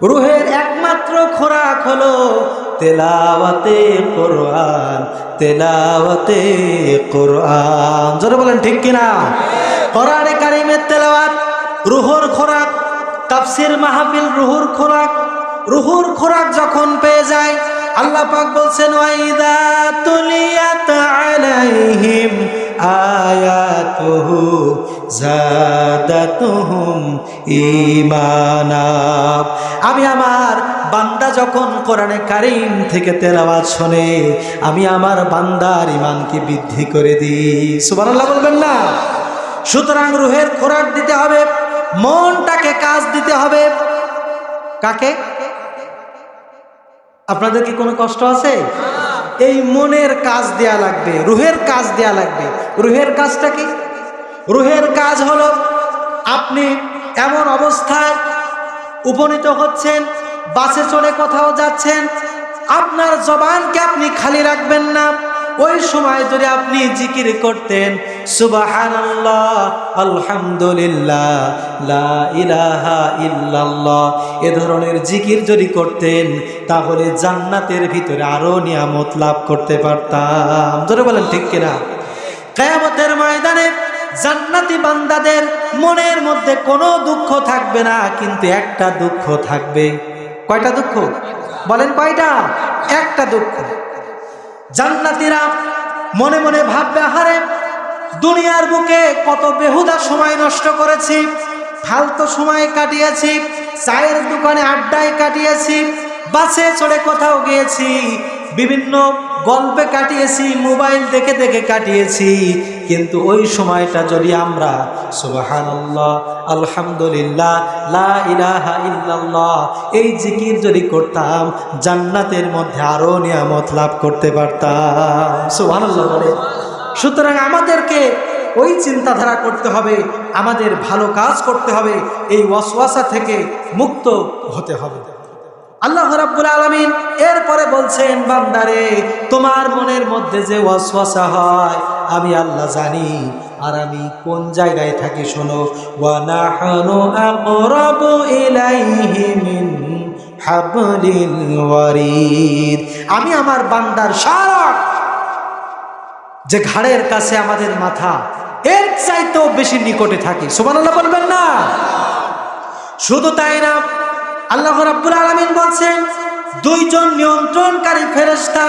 রুহের একমাত্র খোরাক হলো তেলাওয়াতে কোরআন, তেলাওয়াতে কোরআন। জোরে বলেন ঠিক কিনা? কোরআনে কারীমের তেলাওয়াত রুহুর খোরাক, তাফসীর মাহফিল রুহুর খোরাক। রুহুর খোরাক যখন পেয়ে যায়, আল্লাহ পাক বলছেন ওয়াইদা তুলিয়াত আলাইহিম আয়াতুহু যাদাতুহুম ঈমানা। আমি আমার বান্দা যখন কোরআনে কারীম থেকে তেলাওয়াত শুনে, আমি আমার বান্দার ঈমানকে বৃদ্ধি করে দিই। সুবহানাল্লাহ বলবেন না? সুতরাং রুহের খোরাক দিতে হবে, মনটাকে কাজ দিতে হবে। কাকে? আপনাদের কি কোনো কষ্ট আছে? এই মনের কাজ দেয়া লাগবে, রুহের কাজ দেয়া লাগবে। রুহের কাজটা কি? রুহের কাজ হলো আপনি এমন অবস্থায় উপনীত হচ্ছেন বাসে চড়ে কোথাও যাচ্ছেন, আপনার জবানকে আপনি খালি রাখবেন না। ওই সময় যদি আপনি জিকির করতেন সুবহানাল্লাহ, আলহামদুলিল্লাহ, লা ইলাহা ইল্লাল্লাহ, এ ধরনের জিকির যদি করতেন তাহলে জান্নাতের ভিতরে আরো নিয়ামত লাভ করতে পারতাম। জোরে বলেন ঠিক কিনা? কিয়ামতের ময়দানে জান্নাতি বান্দাদের মনের মধ্যে কোনো দুঃখ থাকবে না, কিন্তু একটা দুঃখ থাকবে। কয়টা দুঃখ বলেন? কয়টা? একটা দুঃখ। জান্নাতীরা মনে মনে ভাববে, আহারে দুনিয়ার বুকে কত বেহুদা সময় নষ্ট করেছি, ফালতু সময় কাটিয়েছি, চায়ের দোকানে আড্ডায় কাটিয়েছি, বাসে চড়ে কোথাও গিয়েছি, বিভিন্ন গল্পে কাটিয়েছি, মোবাইল দেখে দেখে কাটিয়েছি। কিন্তু ওই সময়টা যদি আমরা সুবহানাল্লাহ, আলহামদুলিল্লাহ, লা ইলাহা ইল্লাল্লাহ এই জিকির যদি করতাম, জান্নাতের মধ্যে আরো নিয়ামত লাভ করতে পারতাম। সুবহানাল্লাহ বলে। সুতরাং আমাদেরকে ওই চিন্তাধারা করতে হবে, আমাদের ভালো কাজ করতে হবে, এই ওয়াসওয়াসা থেকে মুক্ত হতে হবে। আল্লাহ রাব্বুল আলামিন এরপরে বলছেন, বান্দারে তোমার মনের মধ্যে যে ওয়াসওয়াসা হয় আমি আল্লাহ জানি, আর আমি কোন জায়গায় থাকি শোনো। ওয়া নাহনু আকরাবু ইলাইহি মিন হাবলিল ওয়ারিদ। আমি আমার বান্দার সারা যে ঘাড়ের কাছে আমাদের মাথা, এর চাইতেও বেশি নিকটে থাকি। সুবহানাল্লাহ বলবেন না? শুধু তাই না, আল্লাহ রাব্বুল আলামিন বলছেন, দুইজন নিয়ন্ত্রণকারী ফেরেশতা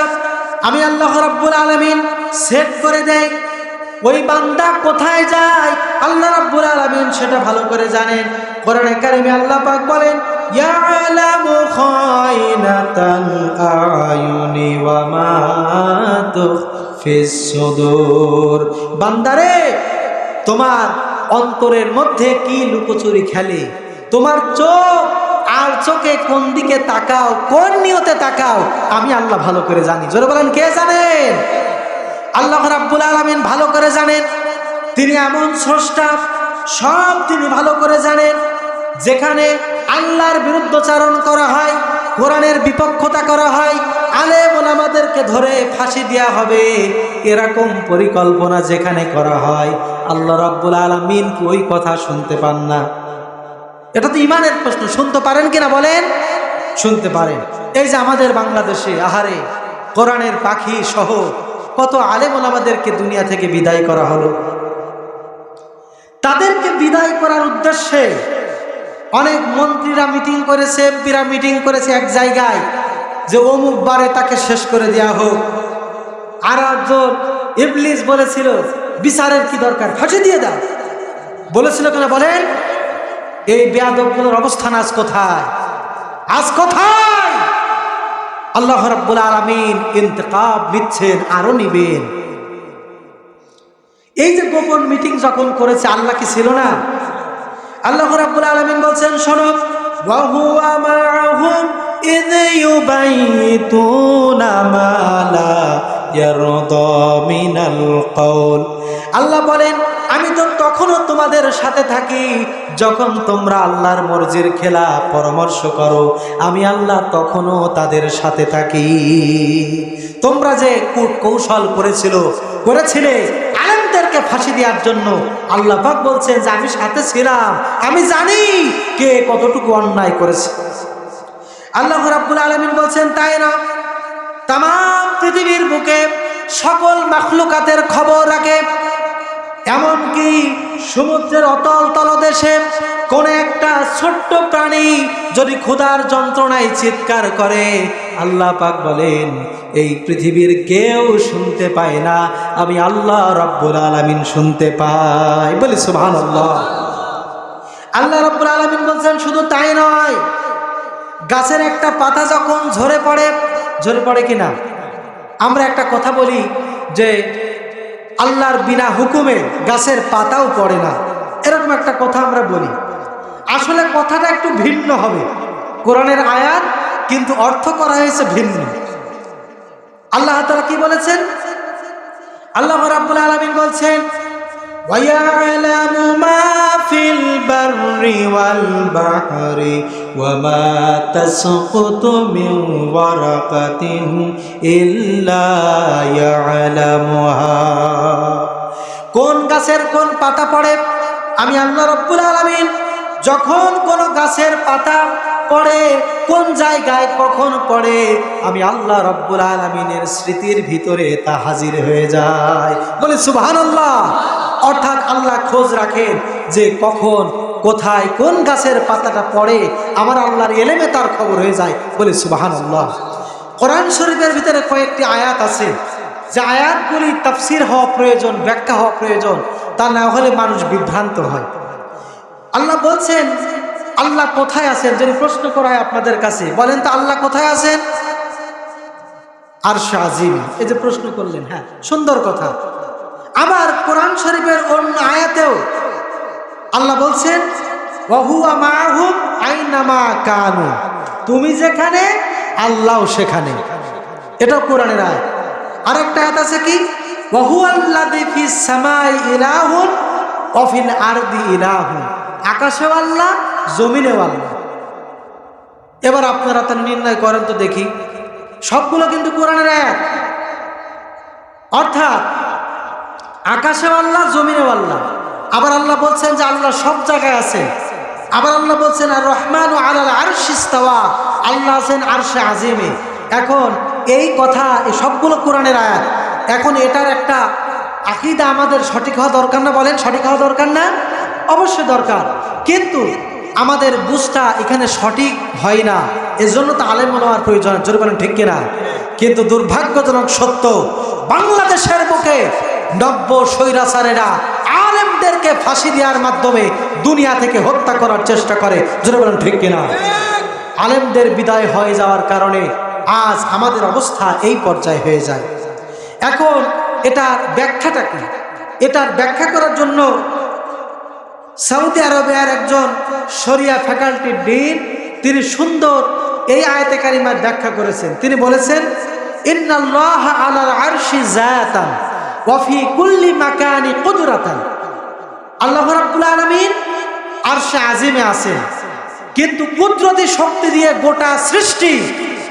আমি আল্লাহ রাব্বুল আলামিন সেট করে দেই। ওই বান্দা কোথায় যায় আল্লাহ রাব্বুল আলামিন সেটা ভালো করে জানেন। কোরআনে কারিমে আল্লাহ পাক বলেন, ইয়ালামু খায়নাতাল আয়ুনি ওয়া মা তুখফিস সুদূর। বান্দারে তোমার অন্তরের মধ্যে কি লুকোচুরি খেলে, তোমার চোখ আর চোখে কোন দিকে তাকাও, কোন নিয়তে তাকাও, আমি আল্লাহ ভালো করে জানি। জোরে বলেন, কে জানেন? আল্লাহ রাব্বুল আলামিন ভালো করে জানেন। তিনি এমন স্রষ্টা, সব তিনি ভালো করে জানেন। যেখানে আল্লাহর বিরুদ্ধচারণ করা হয়, কোরআনের বিপক্ষতা করা হয়, আলেম ওলামাদেরকে ধরে ফাঁসি দেওয়া হবে, এরকম পরিকল্পনা যেখানে করা হয়, আল্লাহ রাব্বুল আলামিন কি ওই কথা শুনতে পান না? এটা তো ইমানের প্রশ্ন। শুনতে পারেন কিনা বলেন? শুনতে পারেন। এই যে আমাদের বাংলাদেশে আহারে কোরআনের পাখি সহ কত আলেম ওলামাদেরকে দুনিয়া থেকে বিদায় করা হলো। তাদেরকে বিদায় করার উদ্দেশ্যে অনেক মন্ত্রীরা মিটিং করেছে, এমপিরা মিটিং করেছে এক জায়গায়, যে অমুক বারে তাকে শেষ করে দেওয়া হোক। আর একজন ইবলিস বলেছিল, বিচারের কি দরকার, ফাঁসি দিয়ে দাও। বলেছিল কেন বলেন? এই বেয়াদবগুলোর অবস্থান আজ কোথায়? আজ কোথায়? আল্লাহ রাব্বুল আলামিন ইন্তেকাম নিচ্ছেন, আরো নিবেন। এই যে গোপন মিটিং যখন করেছে, আল্লাহ কি ছিল না? আল্লাহ রাব্বুল আলামিন বলছেন, শোনো, ওয়া হুয়া মাআহুম ইয ইউবাইতুনা মা লা ইয়ারদা মিনাল কওল। আল্লাহ বলেন, আমি তো তখনও তোমাদের সাথে থাকি যখন তোমরা আল্লাহর মর্জির খেলা পরামর্শ করো, আমি আল্লাহ তখনও তাদের সাথে থাকি। তোমরা যে কূট কৌশল করেছিলে আলেমদেরকে ফাঁসি দেওয়ার জন্য, আল্লাহ পাক বলছেন যে আমি সাথে ছিলাম, আমি জানি কে কতটুকু অন্যায় করেছে। আল্লাহ রাব্বুল আলামিন বলছেন, তাই না, তাম পৃথিবীর বুকে সকল মাখলুকাতের খবর রাখে। এমনকি সমুদ্রের অতল তলদেশে কোন একটা ছোট্ট প্রাণী যদি ক্ষুধার যন্ত্রণায় চিৎকার করে, আল্লাহ পাক বলেন এই পৃথিবীর কেউ শুনতে পায় না, আমি আল্লাহ রাব্বুল আলামিন শুনতে পাই। বলি সুবহানাল্লাহ। আল্লাহ রাব্বুল আলামিন বলছেন, শুধু তাই নয়, গাছের একটা পাতা যখন ঝরে পড়ে কিনা, আমরা একটা কথা বলি যে আল্লাহর বিনা হুকুমে গাছের পাতাও পড়ে না, এরকম একটা কথা আমরা বলি। আসলে কথাটা একটু ভিন্ন হবে, কোরআনের আয়াত কিন্তু অর্থ করা হয়েছে ভিন্ন। আল্লাহ তাআলা কি বলেছেন? আল্লাহ রাব্বুল আলামিন বলছেন, ওয়ায়ালামু মা ফিল বাররি ওয়াল বাহরি وما تسقط من ورقة إلا يعلمها। কোন গাছের কোন পাতা পড়ে আমি আল্লাহ রাব্বুল আলামিন যখন কোন গাছের পাতা পড়ে কোন জায়গায় কখন পড়ে আমি আল্লাহ রাব্বুল আলামিনের স্মৃতির ভিতরে তা হাজির হয়ে যায়। বলে সুবহানাল্লাহ। অর্থাৎ আল্লাহ খোঁজ রাখেন যে কখন কোথায় কোন গাছের পাতাটা পড়ে আমার আল্লাহর ইলমে তার খবর হয়ে যায়। বলে সুবহানাল্লাহ। কোরআন শরীফের ভিতরে কয়েকটি আয়াত আছে যে আয়াতগুলি তাফসীর হওয়া প্রয়োজন, ব্যাখ্যা হওয়া প্রয়োজন, তা না হলে মানুষ বিভ্রান্ত হয়। আল্লাহ বলছেন আল্লাহ কোথায় আছেন? যদি প্রশ্ন করা হয় আপনাদের কাছে, বলেন তো আল্লাহ কোথায় আছেন? আরশ আজিম। এই যে প্রশ্ন করলেন, হ্যাঁ সুন্দর কথা। আবার কোরআন শরীফের অন্য আয়াতেও আল্লাহ বলছেন ওয়া হুয়া মাআহুম আইনামা কানু, তুমি যেখানে আল্লাহও সেখানে। এটা কোরআনের আয়াত। আরেকটা আয়াত আছে কি ওয়া হুয়াল্লাযী ফিস সামাই ইলাহুন ওয়া ফিল আরদি ইলাহুন, আকাশেও আল্লাহ জমিনেও আল্লাহ। এবার আপনারা তা নির্ণয় করেন তো দেখি, সবগুলো কিন্তু কোরআনের আয়াত। অর্থাৎ আকাশেও আল্লাহ জমিনেও আল্লাহ। আবার আল্লাহ বলছেন যে আল্লাহ সব জায়গায় আছে। আবার আল্লাহ বলছেন আর রহমানু আলাল আরশি ইস্তাওয়া, আল্লাহ আছেন আরশে আজিমে। এখন এই কথা এই সবগুলো কোরআনের আয়াত। এখন এটার একটা আকীদা আমাদের সঠিক হওয়া দরকার না? বলেন সঠিক হওয়া দরকার না? অবশ্যই দরকার, কিন্তু আমাদের বুঝটা এখানে সঠিক হয় না, এজন্য তো আলেম ওলামার প্রয়োজন। জোরে বলেন ঠিক কিনা? কিন্তু দুর্ভাগ্যজনক সত্য, বাংলাদেশের বুকে নব্য স্বৈরাচারেরা আলেমদেরকে ফাঁসি দেওয়ার মাধ্যমে দুনিয়া থেকে হত্যা করার চেষ্টা করে। জোরে বলেন ঠিক কিনা? আলেমদের বিদায় হয়ে যাওয়ার কারণে আজ আমাদের অবস্থা এই পর্যায়ে হয়ে যায়। এখন এটার ব্যাখ্যাটা কি? এটার ব্যাখ্যা করার জন্য সৌদি আরবের একজন শরিয়া ফ্যাকাল্টির ডিন তিনি সুন্দর এই আয়াতে কারিমার ব্যাখ্যা করেছেন। তিনি বলেছেন ইন্নাল্লাহা আলাল আরশি যাতান ওয়া ফি কুল্লি মাকানি কুদরাতান, আল্লাহ রাব্বুল আলামিন আরশে আজিমে আছেন, কিন্তু কুদরতি শক্তি দিয়ে গোটা সৃষ্টি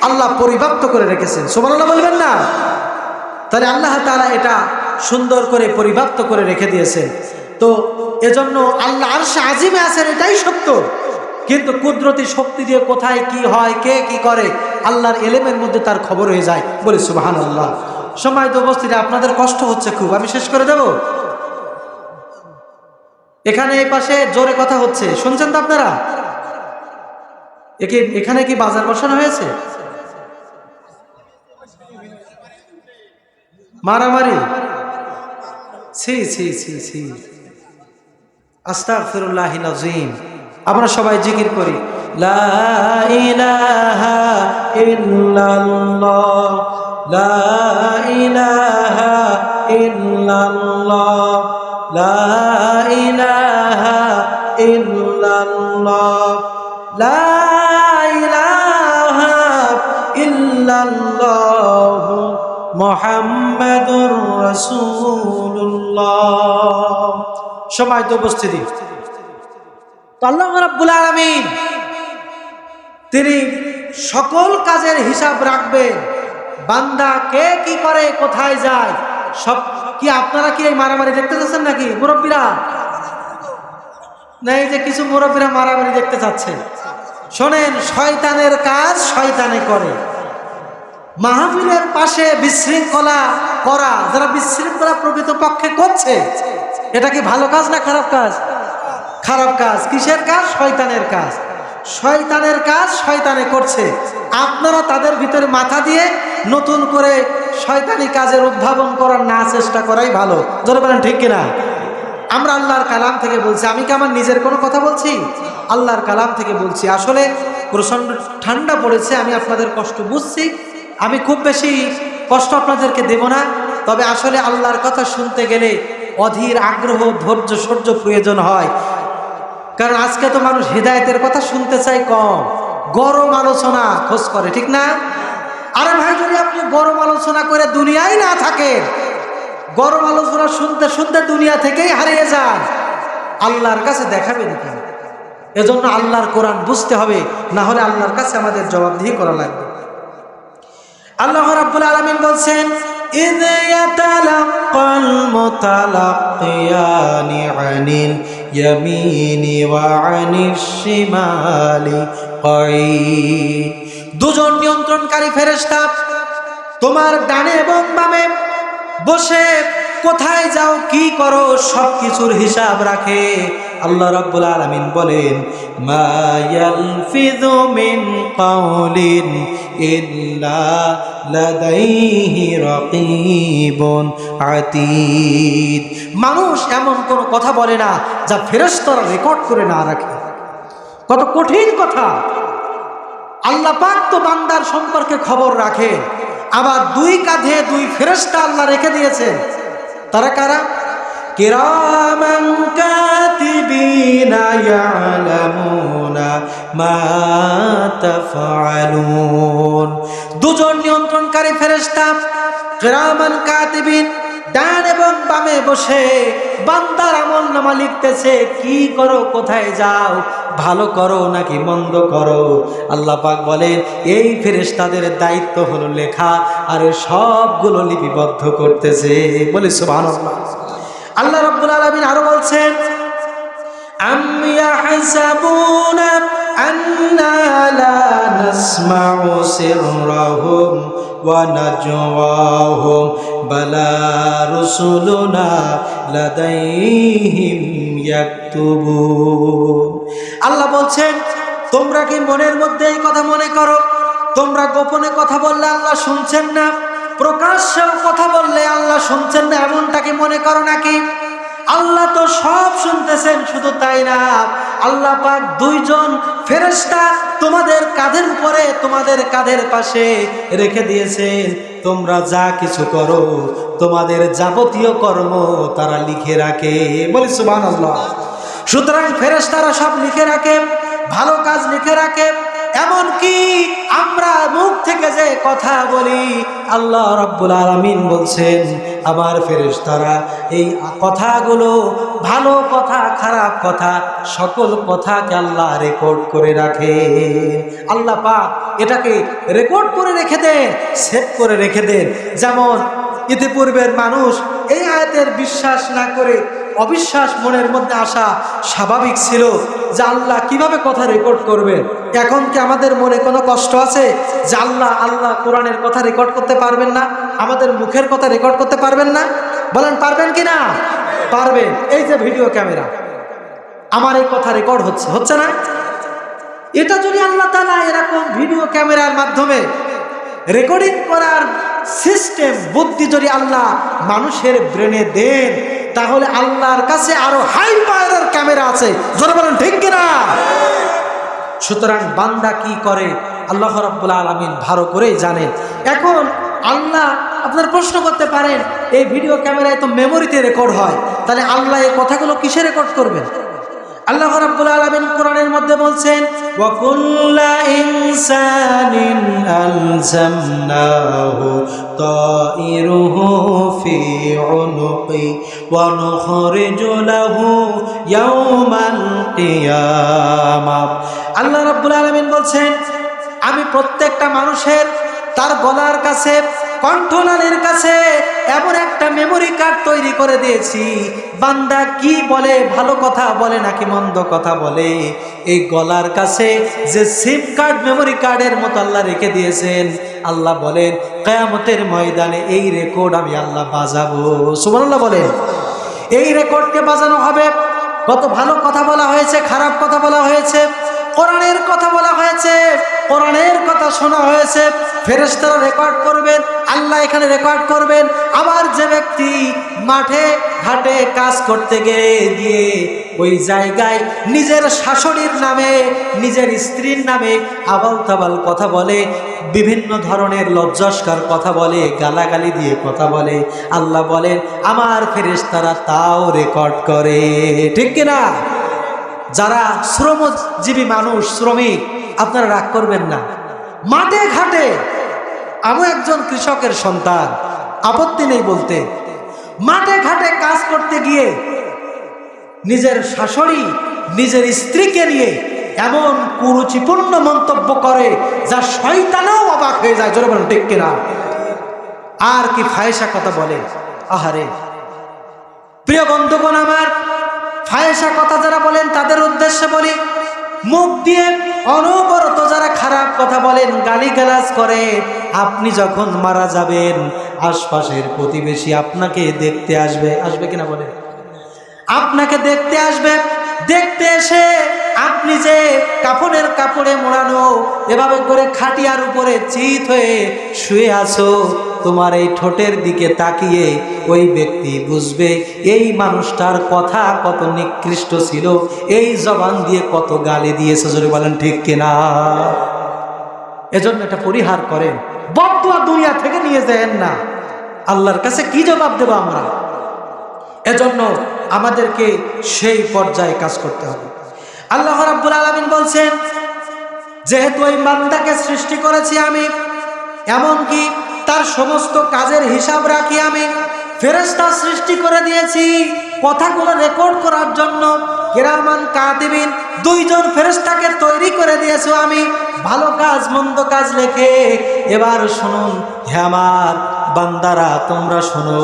আল্লাহ পরিব্যাপ্ত করে রেখেছেন। সুবহানাল্লাহ বলবেন না? তাহলে আল্লাহ তাআলা এটা সুন্দর করে পরিব্যাপ্ত করে রেখে দিয়েছেন। তো এজন্য আল্লাহ আরশে আজিমে আছেন, এটাই সত্য, কিন্তু কুদরতি শক্তি দিয়ে কোথায় কি হয়, কে কি করে, আল্লাহর ইলমের মধ্যে তার খবর হয়ে যায়। বলি সুবহানাল্লাহ। সম্মানিত উপস্থিতি, আপনাদের কষ্ট হচ্ছে খুব, আমি শেষ করে দেব। এখানে এই পাশে জোরে কথা হচ্ছে, শুনছেন তো আপনারা? এখানে কি বাজার বসানো হয়েছে? মারামারি? ছি ছি ছি ছি, আস্তাগফিরুল্লাহিল আযীম। আমরা সবাই জিকির করি লা ইলাহা ইল্লাল্লাহ, লা ইলাহা ইল্লাল্লাহ, লা ইলাহা ইল্লাল্লাহ, লা ইলাহা ইল্লাল্লাহ মুহাম্মাদুর রাসূলুল্লাহ। সম্মানিত উপস্থিতি, আল্লাহ রাব্বুল আলামিন তিনি সকল কাজের হিসাব রাখবেন। বান্দা কে কি করে, কোথায় যায়, সব কি আপনারা কি এই মারামারি দেখতে চাচ্ছেন নাকি মুরব্বীরা? না, এই যে কিছু মুরব্বীরা মারামারি দেখতে চাচ্ছে। শোনেন, শয়তানের কাজ শয়তানে করে। মাহফিলের পাশে বিশৃঙ্খলা করা, যারা বিশৃঙ্খলা প্রকৃতপক্ষে করছে, এটা কি ভালো কাজ না খারাপ কাজ? খারাপ কাজ। কিসের কাজ? শয়তানের কাজ। শয়তানের কাজ শয়তানে করছে। আপনারা তাদের ভিতরে মাথা দিয়ে নতুন করে শয়তানি কাজের উদ্ভাবন করার না চেষ্টা করাই ভালো। জোরে বলেন ঠিক কিনা? আমরা আল্লাহর কালাম থেকে বলছি, আমি কি আমার নিজের কোনো কথা বলছি? আল্লাহর কালাম থেকে বলছি। আসলে প্রচণ্ড ঠান্ডা পড়েছে, আমি আপনাদের কষ্ট বুঝছি, আমি খুব বেশি কষ্ট আপনাদেরকে দেব না। তবে আসলে আল্লাহর কথা শুনতে গেলে অধীর আগ্রহ, ধৈর্য, সহ্য প্রয়োজন হয়। কারণ আজকে তো মানুষ হিদায়েতের কথা শুনতে চায় কম, গরম আলোচনা খোঁজ করে, ঠিক না? আরে ভাই, যদি আপনি গরম আলোচনা করে দুনিয়ায় না থাকেন, গরম আলোচনা শুনতে শুনতে দুনিয়া থেকেই হারিয়ে যান, আল্লাহর কাছে দেখাবেন কি? এজন্য আল্লাহর কোরআন বুঝতে হবে, না হলে আল্লাহর কাছে আমাদের জবাবদিহি করা লাগবে। আল্লাহ রাব্বুল আলামিন বলছেন, ইয ইয়াতালাক্কাল মুতালাক্কিয়ানি আনিল ইয়ামিনি ওয়া আনিশ শিমালি কাঈদ। দুজন নিয়ন্ত্রণকারী ফেরেশতা তোমার ডানে এবং বামে বসে কোথায় যাও, কি করো, সবকিছুর হিসাব রাখে। আল্লাহ রাব্বুল আলামিন বলেন, মা ইয়ালফিযু মিন কাওলিন ইল্লা লাদাইহি রাকীবুন আতীদ। মানুষ এমন কোন কথা বলে না যা ফেরেশতারা রেকর্ড করে না রাখে। কত কঠিন কথা! আল্লাহ পাক তো বান্দার সম্পর্কে খবর রাখে, আবার দুই কাঁধে দুই ফেরেশতা আল্লাহ রেখে দিয়েছেন। তারা কারা? কিরামান কাতিবিনা ইয়ালামুনা মা তাফআলুন। দুজন নিয়ন্ত্রণকারী ফেরেশতা কিরামান কাতিবিন ডান এবং বামে বসে বান্দার আমলনামা লিখতেছে, কি করো, কোথায় যাও, ভালো করো নাকি মন্দ করো। আল্লাহ পাক বলেন, এই ফেরেশতাদের দায়িত্ব হলো লেখা, আর সবগুলো লিপিবদ্ধ করতেছে। বলি সুবহানাল্লাহ। আল্লাহ রাব্বুল আলামিন আরো বলছেন, আম ইয়াহসাবুনা আন্না লা নাসমাউ সিররাহুম ওয়া নাজওয়াহুম বালা রুসুলুনা লাদাইহিম ইয়াকতুবুন। আল্লাহ বলছেন, তোমরা কি মনের মধ্যে এই কথা মনে করো, তোমরা গোপনে কথা বললে আল্লাহ শুনছেন না, প্রকাশ্যেও কথা বললে আল্লাহ শুনছেন না, এমনটা কি মনে করো নাকি? আল্লাহ তো সব শুনতেছেন। শুধু তাই না, আল্লাহ পাক দুইজন ফেরেশতা তোমাদের কাঁধের উপরে, তোমাদের কাঁধের পাশে রেখে দিয়েছেন। তোমরা যা কিছু করো, তোমাদের যাবতীয় কর্ম তারা লিখে রাখে। বলি সুবহানাল্লাহ। সুতরাং ফেরেশতারা সব লিখে রাখে, ভালো কাজ লিখে রাখে। এমনকি আমরা মুখ থেকে যে কথা বলি, আল্লাহ রাব্বুল আলামিন বলছেন, আমার ফেরেশতারা এই কথাগুলো, ভালো কথা, খারাপ কথা, সকল কথাকে আল্লাহ রেকর্ড করে রাখে। আল্লাহ পাক এটাকে রেকর্ড করে রেখে দেন, সেভ করে রেখে দেন। যেমন ইতিপূর্বের মানুষ এই আয়াতের বিশ্বাস না করে অবিশ্বাস মনের মধ্যে আসা স্বাভাবিক ছিল যে আল্লাহ কিভাবে কথা রেকর্ড করবেন। এখন কি আমাদের মনে কোনো কষ্ট আছে যে আল্লাহ কোরআনের কথা রেকর্ড করতে পারবেন না, আমাদের মুখের কথা রেকর্ড করতে পারবেন না? বলেন পারবেন কি না? পারবেন। এই যে ভিডিও ক্যামেরা, আমার এই কথা রেকর্ড হচ্ছে না? এটা যদি আল্লাহ তাআলা এরকম ভিডিও ক্যামেরার মাধ্যমে রেকর্ডিং করার সিস্টেম, বুদ্ধি যদি আল্লাহ মানুষের ব্রেনে দেন, তাহলে আল্লাহর কাছে আরো হাই পাওয়ারের ক্যামেরা আছে। যারা বলেন ঠিক কিনা? সুতরাং বান্দা কি করে আল্লাহ রাব্বুল আলামিন ভালো করেই জানেন। এখন আল্লাহ, আপনারা প্রশ্ন করতে পারেন, এই ভিডিও ক্যামেরায় তো মেমোরিতে রেকর্ড হয়, তাহলে আল্লাহ এই কথাগুলো কিসে রেকর্ড করবেন? আল্লাহ রাব্বুল আলামিন কোরআনের মধ্যে বলছেন, ওয়া কুল্লা ইনসানিন আলজামনাহু তাইরুহু ফি উনুকি ওয়া নুখরিজু লাহু ইয়াওমাল কিয়ামাহ। আল্লাহ রাব্বুল আলামিন বলছেন, আমি প্রত্যেকটা মানুষের তার গলার কাছে, কণ্ঠনালীর কাছে এমন একটা মেমোরি কার্ড তৈরি করে দিয়েছি। বান্দা কি বলে, ভালো কথা বলে নাকি মন্দ কথা বলে, এই গলার কাছে যে সিম কার্ড, মেমোরি কার্ডের মতো আল্লাহ রেখে দিয়েছেন। আল্লাহ বলেন, কিয়ামতের ময়দানে এই রেকর্ড আমি আল্লাহ বাজাবো। সুবহানাল্লাহ বলেন। এই রেকর্ডকে বাজানো হবে। কত ভালো কথা বলা হয়েছে, খারাপ কথা বলা হয়েছে, কোরআনের কথা বলা হয়েছে, কোরআনের কথা শোনা হয়েছে, ফেরেশতারা রেকর্ড করবেন, আল্লাহ এখানে রেকর্ড করবেন। আবার যে ব্যক্তি মাঠে ঘাটে কাজ করতে গিয়ে ওই জায়গায় নিজের শাশুড়ির নামে, নিজের স্ত্রীর নামে আবাল তাবাল কথা বলে, বিভিন্ন ধরনের লজ্জাস্কর কথা বলে, গালাগালি দিয়ে কথা বলে, আল্লাহ বলেন আমার ফেরেশতারা তাও রেকর্ড করে। ঠিক কিনা? যারা শ্রমজীবী মানুষ, শ্রমিক, আপনারা রাগ করবেন না। মাঠে ঘাটে, আমি একজন কৃষকের সন্তান, আপত্তি নেই বলতে, মাঠে ঘাটে কাজ করতে গিয়ে নিজের শাশুড়ি নিজের স্ত্রীকে নিয়ে এমন কুরুচিপূর্ণ মন্তব্য করে যা শয়তানও অবাক হয়ে যায়। জোরে বলেন ঠিক কিনা? আর কি ফাহিশা কথা বলে! আহারে প্রিয় বন্ধুগণ আমার, ফাহিশা কথা যারা বলেন তাদের উদ্দেশ্যে বলি, মুখ দিয়ে অনবরত যারা খারাপ কথা বলেন, গালিগালাজ করে, আপনি যখন মারা যাবেন আশপাশের প্রতিবেশী আপনাকে দেখতে আসবে। আসবে কিনা বলেন? আপনাকে দেখতে আসবে। দেখতে এসে আপনি যে কাফনের কাপড়ে মোড়ানো এভাবে করে খাটিয়ার উপরে চিত হয়ে শুয়ে আছো, তোমার এই ঠোঁটের দিকে তাকিয়ে ওই ব্যক্তি বুঝবে এই মানুষটার কথা কত নিকৃষ্ট ছিল, এই জবান দিয়ে কত গালি দিয়েছে। জোরে বলেন ঠিক কিনা? এজন্য এটা পরিহার করেন। বদদুয়া দুনিয়া থেকে নিয়ে যান না, আল্লাহর কাছে কি জবাব দেব আমরা? এজন্য আমাদেরকে সেই পর্যায়ে কাজ করতে হবে। আল্লাহ রাব্বুল আলামিন বলছেন, যেহেতু ওই বান্দাকে সৃষ্টি করেছি আমি, এমনকি তার সমস্ত কাজের হিসাব রাখি আমি, ফেরেশতা সৃষ্টি করে দিয়েছি কথাগুলো রেকর্ড করার জন্য। কিরামান কাতিবিন, দুইজন ফেরেশতাকে তৈরি করে দিয়েছি আমি, ভালো কাজ মন্দ কাজ লেখে। এবার শুনুন হে আমার বান্দারা, তোমরা শোনো,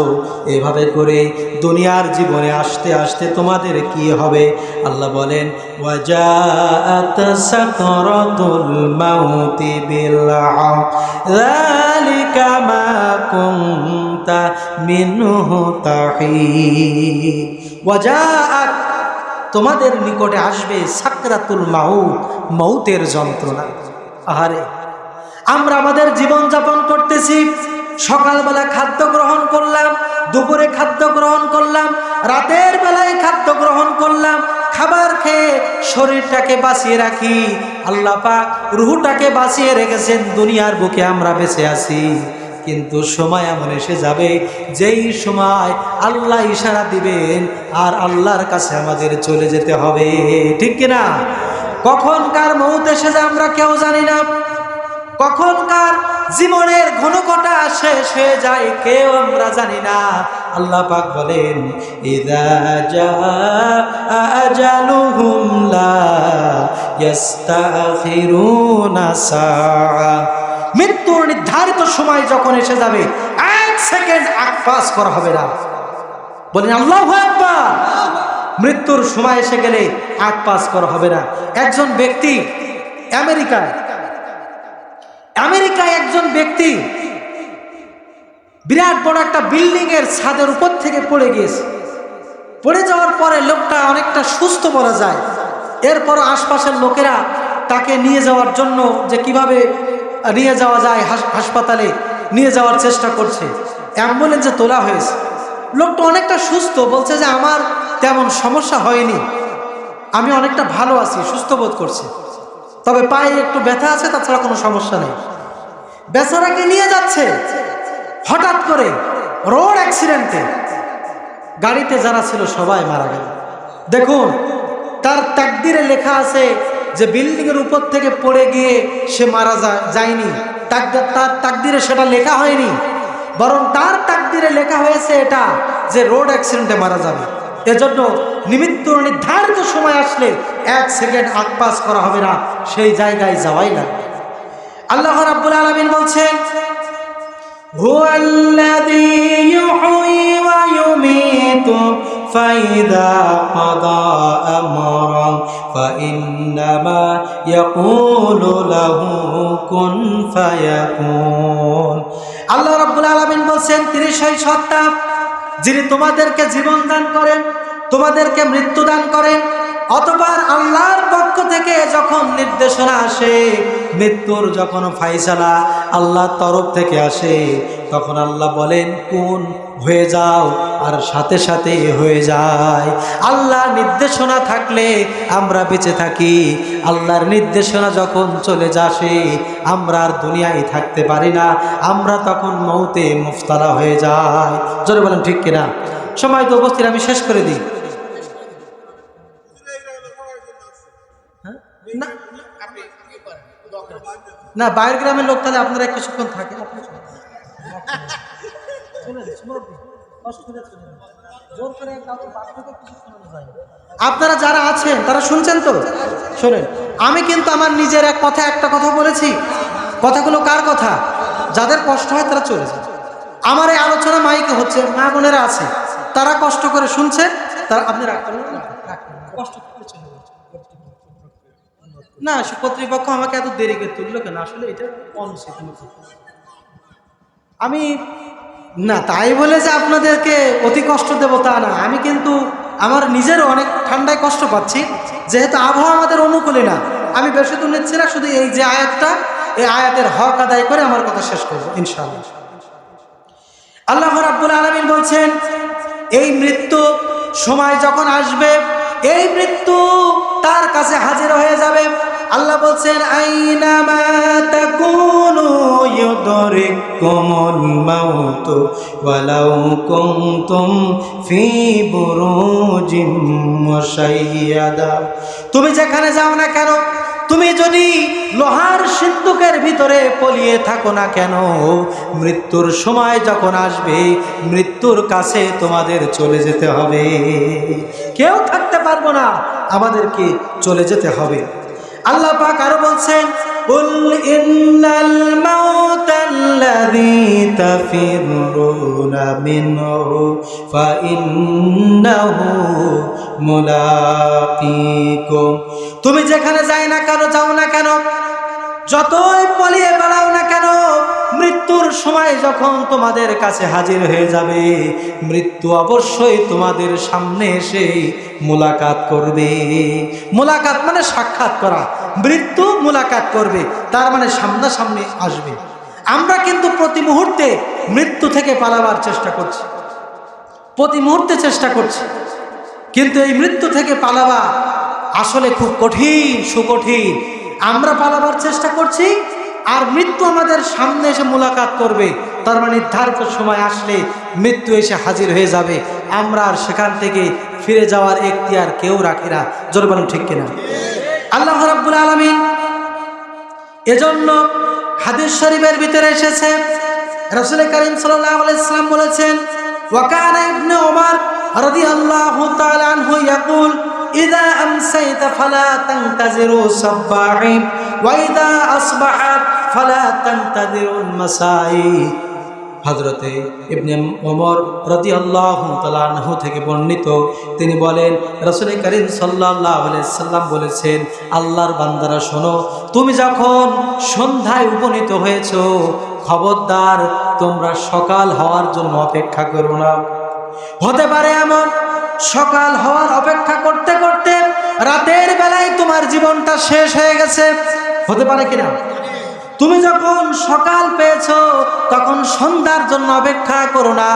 এভাবে করে দুনিয়ার জীবনে আসতে আসতে তোমাদের কি হবে? আল্লাহ বলেন, ওয়াজাআত সাকরাতুল মাউতি বিল হক যালিকা মা কুনতা মিনহু তাহিদ। ওয়াজাআত, তোমাদের নিকটে আসবে সাকরাতুল মাউত, মৌতের যন্ত্রণা। আহারে আমরা আমাদের জীবন যাপন করতেছি, সকালবেলা খাদ্য গ্রহণ করলাম, দুপুরে খাদ্য গ্রহণ করলাম, রাতের বেলায় খাদ্য গ্রহণ করলাম। খাবার খেয়ে শরীরটাকে বাঁচিয়ে রাখি, আল্লাহ পাক রুহটাকে বাঁচিয়ে রেখেছেন, দুনিয়ার বুকে আমরা বেঁচে আছি। কিন্তু সময় এমন এসে যাবে যেই সময় আল্লাহ ইশারা দিবেন আর আল্লাহর কাছে আমাদের চলে যেতে হবে। ঠিক কিনা? কখনকার মৌত এসে যায় আমরা কেউ জানি না, কখনকার জীবনের ঘনঘটা শেষ হয়ে যায় কেউ আমরা জানি না। আল্লাহ পাক বলেন, ইযা জাআ আজালুহুম লা ইস্তাখিরুনা সাআ। মৃত্যুর নির্ধারিত সময় যখন এসে যাবে, এক সেকেন্ড আগ পাস করা হবে না। বলেন আল্লাহু আকবার। মৃত্যুর সময় এসে গেলে আগ পাস করা হবে না। একজন ব্যক্তি আমেরিকায় একজন ব্যক্তি বিরাট বড় একটা বিল্ডিং এর ছাদের উপর থেকে পড়ে গিয়েছে। পড়ে যাওয়ার পরে লোকটা অনেকটা সুস্থ বলা যায়। এরপর আশপাশের লোকেরা তাকে নিয়ে যাওয়ার জন্য যে কিভাবে নিয়ে যাওয়া যায় হাসপাতালে নিয়ে যাওয়ার চেষ্টা করছে, অ্যাম্বুলেন্সে তোলা হয়েছে। লোকটা অনেকটা সুস্থ, বলছে যে আমার তেমন সমস্যা হয়নি, আমি অনেকটা ভালো আছি, সুস্থ বোধ করছি, তবে পায়ে একটু ব্যথা আছে, তাছাড়া কোনো সমস্যা নেই। বেচারাকে নিয়ে যাচ্ছে, হঠাৎ করে রোড অ্যাক্সিডেন্টে গাড়িতে যারা ছিল সবাই মারা গেল। দেখুন, তার তাকদিরে লেখা আছে যে বিল্ডিং এর উপর থেকে পড়ে গিয়ে সে মারা যায়নি, তার তাকদিরে সেটা লেখা হয়নি, বরং তার তাকদিরে লেখা হয়েছে এটা যে রোড অ্যাক্সিডেন্টে মারা যাবে। এজন্য নির্ধারিত সময় আসলে এক সেকেন্ড আগ পাস করা হবে না, সেই জায়গায় যাওয়াই লাগবে। আল্লাহ রাব্বুল আলামিন বলছেন, হুয়াল্লাযী ইউহয়ী ওয়া ইউমীতু ফাইযা ক্বাদা আমরান ফাইন্নামা ইয়াকুলু লাহু কুন ফায়াকুন। আল্লাহ রাব্বুল আলামিন বলছেন, তিনি সেই সত্তা যিনি তোমাদেরকে জীবন দান করেন, তোমাদেরকে মৃত্যু দান করেন। অতঃপর আল্লাহর পক্ষ থেকে যখন নির্দেশনা আসে, মৃত্যুর যখন ফায়সালা আল্লাহর তরফ থেকে আসে, তখন আল্লাহ বলেন কোন হয়ে যাও, আর সাথে সাথে হয়ে যায়। আল্লাহর নির্দেশনা থাকলে আমরা বেঁচে থাকি, আল্লাহর নির্দেশনা যখন চলে আসে আমরা আর দুনিয়ায় থাকতে পারি না, আমরা তখন মৌতে মুফতালা হয়ে যাই। জোরে বলেন ঠিক কিনা? সময় তো উপস্থিত, আমি শেষ করে দিই। না, বাইরের গ্রামের লোক, তাহলে আপনারা কিছুক্ষণ থাকে। আপনারা যারা আছেন তারা শুনছেন তো? শোনেন, আমি কিন্তু আমার নিজের একটা কথা বলেছি। কথাগুলো কার কথা? যাদের কষ্ট হয় তারা চলে যায়। আমার এই আলোচনা মাইকে হচ্ছে, মা বোনেরা আছে, তারা কষ্ট করে শুনছে, তারা আপনি রাখবেন না, কষ্ট করে চলে যাচ্ছে। না, কর্তৃপক্ষ আমাকে এত দেরি করে তুললো কেন? আসলে এটা অনুচিত। আমি না তাই বলে যে আপনাদেরকে অতি কষ্ট দেবো তা না। আমি কিন্তু আমার নিজেরও অনেক ঠান্ডায় কষ্ট পাচ্ছি, যেহেতু আবহাওয়া আমাদের অনুকূলে না। আমি বেশি দূর নিচ্ছি না, শুধু এই যে আয়াতটা, এই আয়াতের হক আদায় করে আমার কথা শেষ করবো ইনশাআল্লাহ। আল্লাহ রাব্বুল আলামিন বলছেন, এই মৃত্যু সময় যখন আসবে, এই মৃত্যু তার কাছে হাজির হয়ে যাবে। আল্লাহ বলছেন, আইনামা তাকুনু ইউদরিকুমুল মাউত ওয়ালাউ কুনতুম ফি বুরুজিম মুশাইয়াদা। তুমি যেখানে যাও না কেন, তুমি যদি লোহার সিন্ধুকের ভিতরে পলিয়ে থাকো না কেন, মৃত্যুর সময় যখন আসবে, মৃত্যুর কাছে তোমাদের চলে যেতে হবে। কেউ থাকতে পারবো না, আমাদেরকে চলে যেতে হবে। আল্লাহ পাক আরো বলছেন, কুল ইন্নাল মাউতাল্লাযী তাফিরুনা মিনহু ফাইন্নাহু মুলাকীকুম। তুমি যেখানে যাও না কেন, যতই পলিয়ে বেড়াও না কেন, মৃত্যুর সময় যখন তোমাদের কাছে হাজির হয়ে যাবে, মৃত্যু অবশ্যই তোমাদের সামনে এসে মুলাকাত করবে। মুলাকাত মানে সাক্ষাৎ করা, মৃত্যু মুলাকাত করবে, তার মানে সামনাসামনি আসবে। আমরা কিন্তু প্রতি মুহূর্তে মৃত্যু থেকে পালাবার চেষ্টা করছি, প্রতি মুহূর্তে চেষ্টা করছি, কিন্তু এই মৃত্যু থেকে পালাবা আসলে খুব কঠিন, সুকঠিন। আমরা পালাবার চেষ্টা করছি, আর মৃত্যু আমাদের সামনে এসে মুলাকাত করবে, তার মানে নির্ধারিত সময় আসলে মৃত্যু এসে হাজির হয়ে যাবে। আমরা আর সেখান থেকে ফিরে যাওয়ার এখতিয়ার কেউ রাখি না। জোরে বলুন ঠিক কিনা? আল্লাহ রাব্বুল আলামিন এজন্য হাদিস শরীফের ভিতরে এসেছে, রাসূল কারীম সাল্লাল্লাহু আলাইহি ওয়াসাল্লাম বলেছেন, ওয়া কানা ইবনে ওমর রাদিয়াল্লাহু তাআলা আনহু ইয়াকুল, ইযা আমসাইতা ফালা তানতাজিরু সাববাহি ওয়া ইযা আসবাহাত ফালা তানতাজিরুল মাসাই। হযরতে ইবনে ওমর রাদিয়াল্লাহু তাআলা আনহু থেকে বর্ণিত, তিনি বলেন, রাসূল কারীম সাল্লাল্লাহু আলাইহি সাল্লাম বলেছেন, আল্লাহর বান্দারা শোনো, তুমি যখন সন্ধ্যায় উপনীত হয়েছো, খবরদার তোমরা সকাল হওয়ার জন্য অপেক্ষা করো না। হতে পারে এমন সকাল হওয়ার অপেক্ষা করতে করতে রাতের বেলায় তোমার জীবনটা শেষ হয়ে গেছে। হতে পারে কিনা? তুমি যখন সকাল পেয়েছো, তখন সন্ধ্যার জন্য অপেক্ষা করো না।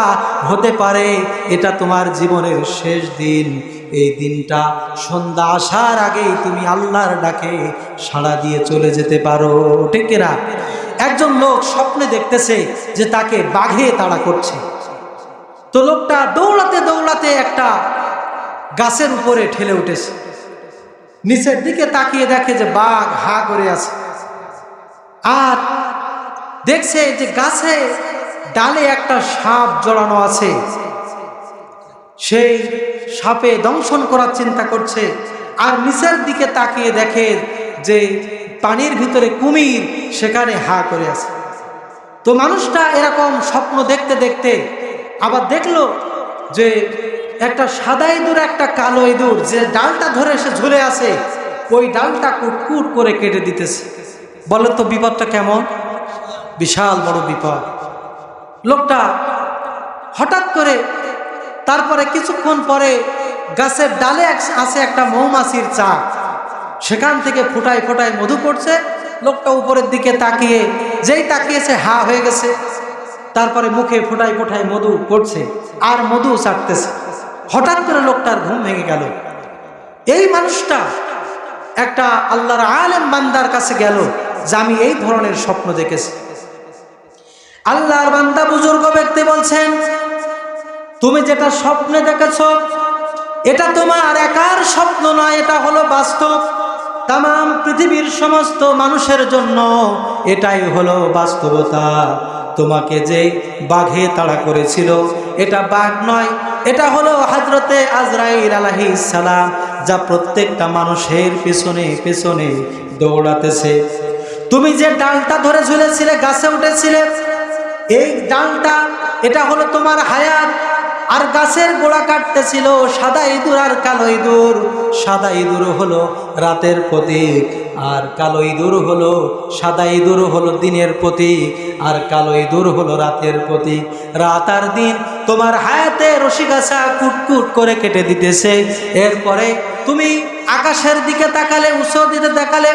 হতে পারে এটা তোমার জীবনের শেষ দিন। এই দিনটা সন্ধ্যা আসার আগেই তুমি আল্লাহর ডাকে সাড়া দিয়ে চলে যেতে পারো, ঠিক কিনা? একজন লোক স্বপ্নে দেখতেছে যে তাকে বাঘে তাড়া করছে। তো লোকটা দৌড়াতে দৌড়াতে একটা গাছের উপরে ঠেলে উঠেছে। নিচের দিকে তাকিয়ে দেখে যে বাঘ হা করে আছে, আর দেখছে যে গাছে ডালে একটা সাপ জড়ানো আছে। সেই সাপে দংশন করার চিন্তা করছে, আর নিচের দিকে তাকিয়ে দেখে যে পানির ভিতরে কুমির সেখানে হা করে আছে। তো মানুষটা এরকম স্বপ্ন দেখতে দেখতে আবার দেখলো যে একটা সাদা ইঁদুর, একটা কালো ইঁদুর যে ডালটা ধরে সে ঝুলে আছে, ওই ডালটা কুটকুট করে কেটে দিতেছে। বলেন তো বিপদটা কেমন? বিশাল বড় বিপদ। লোকটা হঠাৎ করে, তারপরে কিছুক্ষণ পরে গাছের ডালে আছে একটা মৌমাছির চাক, সেখান থেকে ফোটায় ফোটায় মধু পড়ছে। লোকটা উপরের দিকে তাকিয়ে, যেই তাকিয়েছে হা হয়ে গেছে। তারপরে মুখে ফোটায় ফোটায় মধু পড়ছে আর মধু চাটতেছে। হঠাৎ করে লোকটার ঘুম ভেঙে গেল। এই মানুষটা একটা আল্লাহর আলেম বান্দার কাছে গেল যে আমি এই ধরনের স্বপ্ন দেখেছি। আল্লাহর বান্দা বুজুর্গ ব্যক্তি বলছেন, তুমি যেটা স্বপ্নে দেখেছ এটা তোমার একার স্বপ্ন নয়, এটা হলো বাস্তব। তামাম পৃথিবীর সমস্ত মানুষের জন্য এটাই হলো বাস্তবতা। তোমাকে যে বাঘে তাড়া করেছিল এটা বাঘ নয়, এটা হলো হযরতে আজরাইল আলাইহিস সালাম, যা প্রত্যেকটা মানুষের পেছনে পেছনে দৌড়াতেছে। তুমি যে ডালটা ধরে ঝুলেছিলে, গাছে উঠেছিলে, এই ডালটা এটা হলো তোমার হায়াত। আর গাছের গোড়া কাটতেছিল সাদা ইঁদুর আর কালো ইঁদুর। সাদা ইঁদুর হলো রাতের প্রতীক, আর কালো ইঁদুর হলো, সাদা ইঁদুর হলো দিনের প্রতীক, আর কালো ইঁদুর হলো রাতের প্রতীক। রাত আর দিন তোমার হায়াতে রশিগাছা কুটকুট করে কেটে দিতেছে। এরপরে তুমি আকাশের দিকে তাকালে, উৎস দিতে তাকালে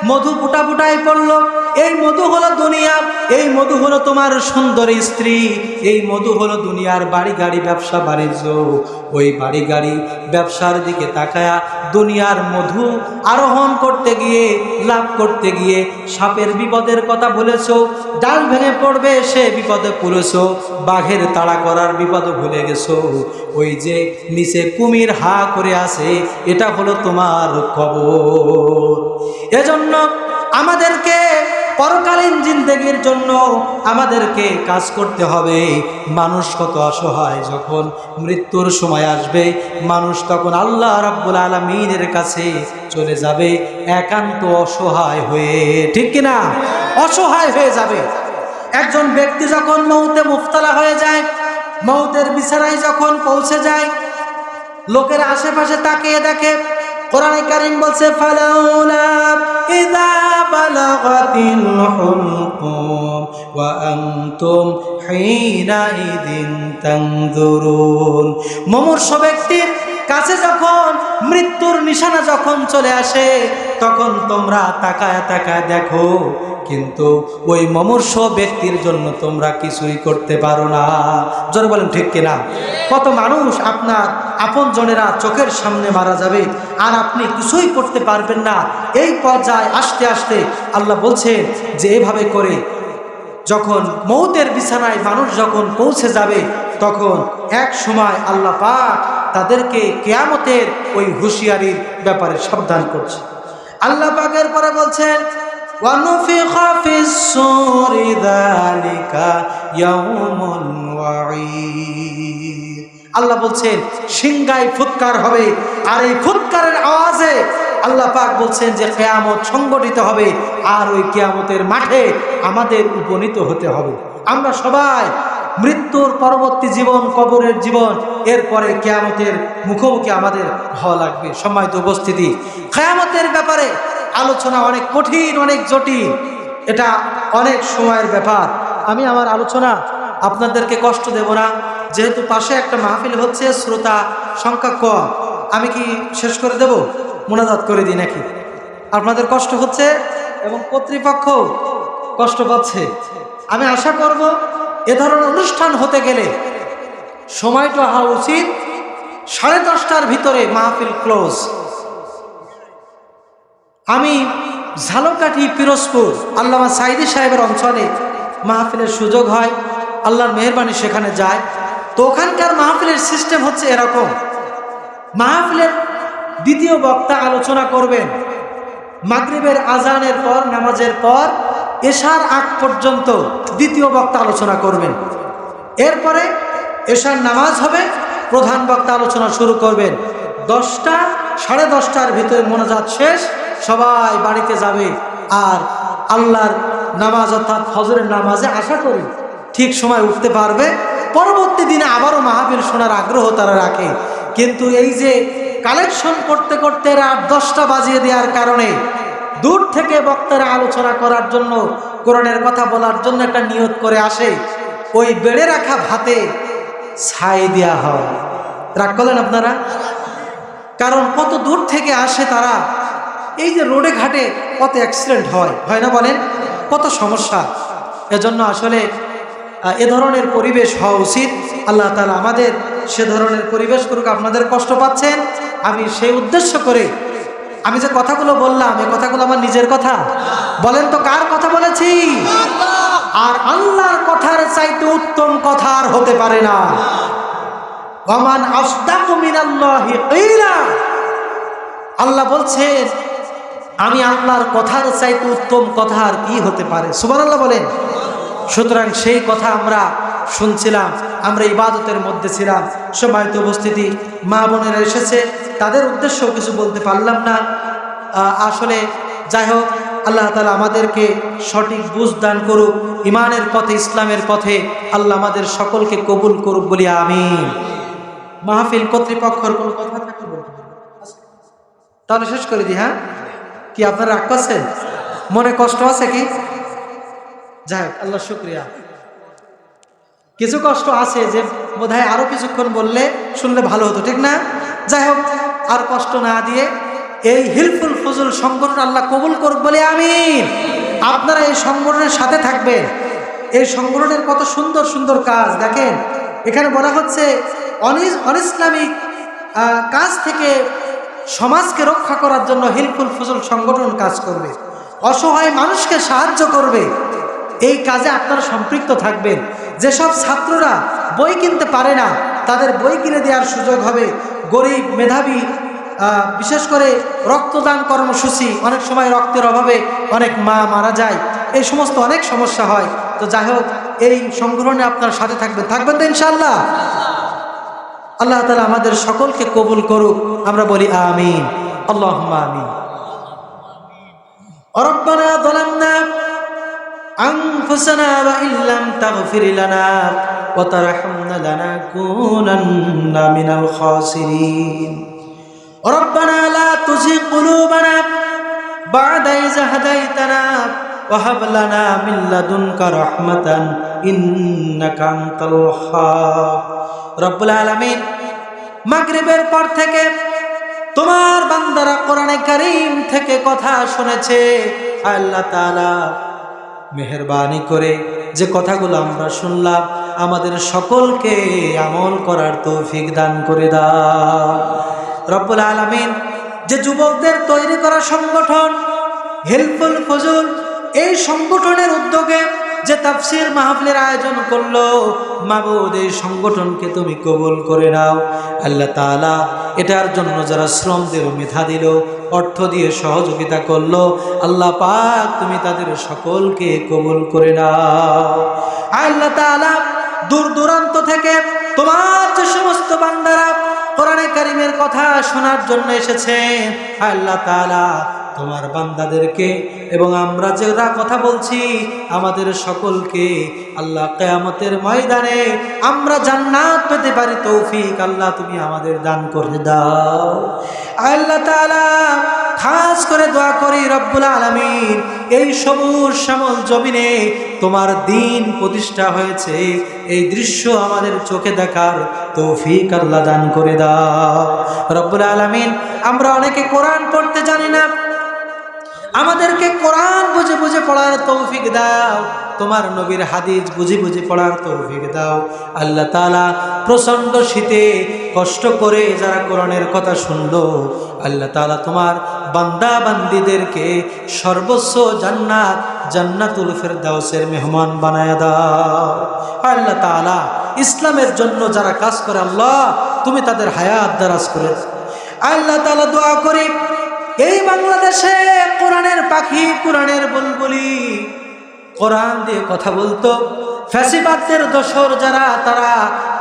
মধু ফুটা ফুটাই পড়লো। এই মধু হলো দুনিয়া, এই মধু হলো তোমার সুন্দরী স্ত্রী, এই মধু হলো দুনিয়ার বাড়ি গাড়ি ব্যবসা বাণিজ্য। ওই বাড়ি গাড়ি ব্যবসার দিকে তাকায়া দুনিয়ার মধু আরোহণ করতে গিয়ে, লাভ করতে গিয়ে সাপের বিপদের কথা বলেছো, ডাল ভেঙে পড়বে সে বিপদে পড়েছো, বাঘের তাড়া করার বিপদে ভুলে গেছো। ওই যে নিচে কুমির হা করে আছে, এটা হলো তোমার কবর। এজন্য আমাদেরকে পরকালীন জিন্দেগির জন্য আমাদেরকে কাজ করতে হবে। মানুষ কত অসহায়, যখন মৃত্যুর সময় আসবে মানুষ তখন আল্লাহ রাব্বুল আলামিনের কাছে চলে যাবে একান্ত অসহায় হয়ে, ঠিক কিনা? অসহায় হয়ে যাবে। একজন ব্যক্তি যখন মৌতে মুফতালা হয়ে যায়, মৌতের বিছানায় যখন পৌঁছে যায়, লোকের আশেপাশে তাকিয়ে দেখে, কোরআনে কারীম বলছে ফালাউলা ইযা বালাগাতিল হুলকুম ওয়া আনতুম হিনা ইযিন তানজুরুন। মুমূর্ষ ব্যক্তির কাছে যখন মৃত্যুর নিশানা যখন চলে আসে, তখন তোমরা তাকায় তাকায় দেখো, কিন্তু ওই মুমূর্ষ ব্যক্তির জন্য তোমরা কিছুই করতে পারো না। জোরে বলেন ঠিক কিনা? কত মানুষ আপনার আপনজনেরা চোখের সামনে মারা যাবে আর আপনি কিছুই করতে পারবেন না। এই পর্যায়ে আসতে আসতে আল্লাহ বলছেন যে এভাবে করে যখন মৌতের বিছানায় মানুষ যখন পৌঁছে যাবে, তখন এক সময় আল্লাহ পাক তাদেরকে কিয়ামতের ওই হুঁশিয়ারির ব্যাপারে সাবধান করছে। আল্লাহ পাকের পরে বলছেন وَنُفِخَ فِي الصُّورِ ذَلِكَ يَوْمُ الْوَعِيدِ। আল্লাহ বলছেন সিংগায় ফুৎকার হবে, আর এই ফুৎকারের আওয়াজে আল্লাহ পাক বলছেন যে কিয়ামত সংগঠিত হবে, আর ওই কিয়ামতের মাঠে আমাদের উপনীত হতে হবে। আমরা সবাই মৃত্যুর পরবর্তী জীবন, কবরের জীবন, এরপরে কিয়ামতের মুখোমুখি আমাদের হওয়া লাগবে। সম্মানিত উপস্থিতি, কিয়ামতের ব্যাপারে আলোচনা অনেক কঠিন, অনেক জটিল, এটা অনেক সময়ের ব্যাপার। আমি আমার আলোচনা আপনাদেরকে কষ্ট দেব না, যেহেতু পাশে একটা মাহফিল হচ্ছে, শ্রোতা সংখ্যা কম। আমি কি শেষ করে দেব? মোনাজাত করে দিই নাকি? আপনাদের কষ্ট হচ্ছে এবং কর্তৃপক্ষ কষ্ট পাচ্ছে। আমি আশা করব এ ধরনের অনুষ্ঠান হতে গেলে সময়টা হওয়া উচিত 10:30টার ভিতরে মাহফিল ক্লোজ। আমি ঝালকাঠি, পিরোজপুর আল্লামা সাইদি সাহেবের অঞ্চলে মাহফিলের সুযোগ হয়, আল্লাহর মেহেরবানি সেখানে যায়। তো ওখানকার মাহফিলের সিস্টেম হচ্ছে এরকম, মাহফিলের দ্বিতীয় বক্তা আলোচনা করবেন মাগরিবের আজানের পর, নামাজের পর এশার আগ পর্যন্ত দ্বিতীয় বক্তা আলোচনা করবেন। এরপরে এশার নামাজ হবে, প্রধান বক্তা আলোচনা শুরু করবেন। 10টা 10:30টার ভিতরে মোনাজাত শেষ, সবাই বাড়িতে যাবে। আর আল্লাহর নামাজ অর্থাৎ ফজরের নামাজে আশা করি ঠিক সময় উঠতে পারবে। পরবর্তী দিনে আবারও মাহফিল শোনার আগ্রহ তারা রাখে, কিন্তু এই যে কালেকশন করতে করতে রাত 10টা বাজিয়ে দেওয়ার কারণে দূর থেকে বক্তারা আলোচনা করার জন্য, কোরআনের কথা বলার জন্য একটা নিয়ত করে আসে, ওই বেড়ে রাখা ভাতে ছাই দেওয়া হয়। রাগ করলেন আপনারা? কারণ কত দূর থেকে আসে তারা। এই যে রোডে ঘাটে কত অ্যাক্সিডেন্ট হয় না বলেন? কত সমস্যা। এজন্য আসলে এ ধরনের পরিবেশ হওয়া উচিত। আল্লাহ তাআলা আমাদের সে ধরনের পরিবেশ করুক। আপনাদের কষ্ট পাচ্ছেন, আমি সেই উদ্দেশ্য করে আমি যে কথাগুলো বললাম, এই কথাগুলো আমার নিজের কথা? বলেন তো কার কথা বলেছি? আর আল্লাহর কথার চাইতে উত্তম কথা আর হতে পারে না। ওয়ামান আসদাকু মিনাল্লাহি কিলা। আল্লাহ বলছেন আমি আল্লাহর কথার চাইতে উত্তম কথা আর কি হতে পারে? সুবহানাল্লাহ বলেন। সুতরাং সেই কথা আমরা শুনছিলাম, আমরা ইবাদতের মধ্যে ছিলাম। সম্মানিত উপস্থিতি, মা বোনেরা এসেছে, তাদের উদ্দেশ্যেও কিছু বলতে পারলাম না। আসলে যাই হোক, আল্লাহ তাআলা আমাদেরকে সঠিক বুঝ দান করুক, ইমানের পথে, ইসলামের পথে আল্লাহ আমাদের সকলকে কবুল করুক বলি আমিন। মাহফিল কর্তৃপক্ষের কোনো কথা থাকলে বলতে পারেন, তাহলে শেষ করে দিই। হ্যাঁ, কি আপনারা রাগ করছেন? মনে কষ্ট আছে কি? যাই হোক, আল্লাহ শুকরিয়া। কিছু কষ্ট আছে যে বোধহয় আরো কিছুক্ষণ বললে শুনলে ভালো হতো, ঠিক না? যাই হোক, আর কষ্ট না দিয়ে এই হিলফুল ফুজুল সংগঠন আল্লাহ কবুল করুক বলে আমিন। আপনারা এই সংগঠনের সাথে থাকবেন। এই সংগঠনের কত সুন্দর সুন্দর কাজ দেখেন। এখানে বলা হচ্ছে অনিসলামিক কাজ থেকে সমাজকে রক্ষা করার জন্য হিলফুল ফুজুল সংগঠন কাজ করবে, অসহায় মানুষকে সাহায্য করবে। এই কাজে আপনারা সম্পৃক্ত থাকবেন। যেসব ছাত্ররা বই কিনতে পারে না, তাদের বই কিনে দেওয়ার সুযোগ হবে। গরিব মেধাবী, বিশেষ করে রক্তদান কর্মসূচি, অনেক সময় রক্তের অভাবে অনেক মা মারা যায়, এই সমস্ত অনেক সমস্যা হয়। তো যাই হোক, এই সংগঠনে আপনার সাথে থাকবেন তো ইনশাআল্লাহ। আল্লাহ তাআলা আমাদের সকলকে কবুল করুক, আমরা বলি আমিন, আল্লাহুম্মা আমিন। রব্বানা যালামনা আনফুসানা ওয়া ইল্লাম তাগফির লানা ওয়া তারহামনা লানাকুনান্না মিনাল খাসিরিন। রব্বানা লা তুযিগ কুলুবানা বা'দা ইয হাদাইতানা ওয়া হাব লানা মিন লাদুনকা রাহমাতান ইন্নাকা আনতাল ওয়াহ্হাব। রব্বুল আলামিন, মাগরিবের পর থেকে তোমার বান্দারা কোরআনে কারীম থেকে কথা শুনেছে। আল্লাহ তাআলা মেহেরবানি করে যে কথাগুলো আমরা শুনলাম, আমাদের সকলকে আমল করার তৌফিক দান করে দাও। রব্বুল আলামিন, যে যুবকদের তৈরি করা সংগঠন হিলফুল ফুজুল, এই সংগঠনের উদ্যোগে যে তাফসীর মাহফিলের আয়োজন করলো, মাবুদ এই সংগঠনকে তুমি কবুল করে নাও। আল্লাহ তাআলা, এটার জন্য যারা শ্রম দিল, মেধা দিল, অর্থ দিয়ে সহযোগিতা করলো, আল্লাহ পাক তুমি তাদের সকলকে কবুল করে নাও। আল্লাহ তাআলা, দূর দূরান্ত থেকে তোমার যে সমস্ত বান্দারা কোরআনে কারীমের কথা শোনার জন্য এসেছে, আল্লাহ তাআলা তোমার বান্দাদেরকে এবং আমরা যারা কথা বলছি আমাদের সকলকে আল্লাহ কিয়ামতের ময়দানে আমরা জান্নাত পেতে পারি তৌফিক আল্লাহ তুমি আমাদের দান করে দাও। আল্লাহ তাআলা, খাস করে দোয়া করি রব্বুল আলামিন, এই সবুজ শ্যামল জমিনে তোমার দ্বীন প্রতিষ্ঠা হয়েছে, এই দৃশ্য আমাদের চোখে দেখার তৌফিক আল্লাহ দান করে দাও। রব্বুল আলামিন, আমরা অনেকে কোরআন পড়তে জানি না, আমাদেরকে কোরআন বুঝে বুঝে পড়ার তৌফিক দাও। তোমার নবীর হাদিস বুঝে বুঝে পড়ার তৌফিক দাও। আল্লাহ তাআলা, প্রচণ্ড শীতে কষ্ট করে যারা কোরআনের কথা শুনলো, আল্লাহ তাআলা তোমার বান্দা বান্দীদেরকে সর্বোচ্চ জান্নাত, জান্নাতুল ফেরদাউসের মেহমান বানায়া দাও। আল্লাহ তাআলা, ইসলামের জন্য যারা কাজ করে আল্লাহ তুমি তাদের হায়াত দারাজ করে দাও। আল্লাহ তাআলা, দোয়া করি এই বাংলাদেশে কোরআনের পাখি, কোরআনের বুলবুলি, কোরআন দিয়ে কথা বলতো, ফ্যাসিবাদদের দোসর যারা, তারা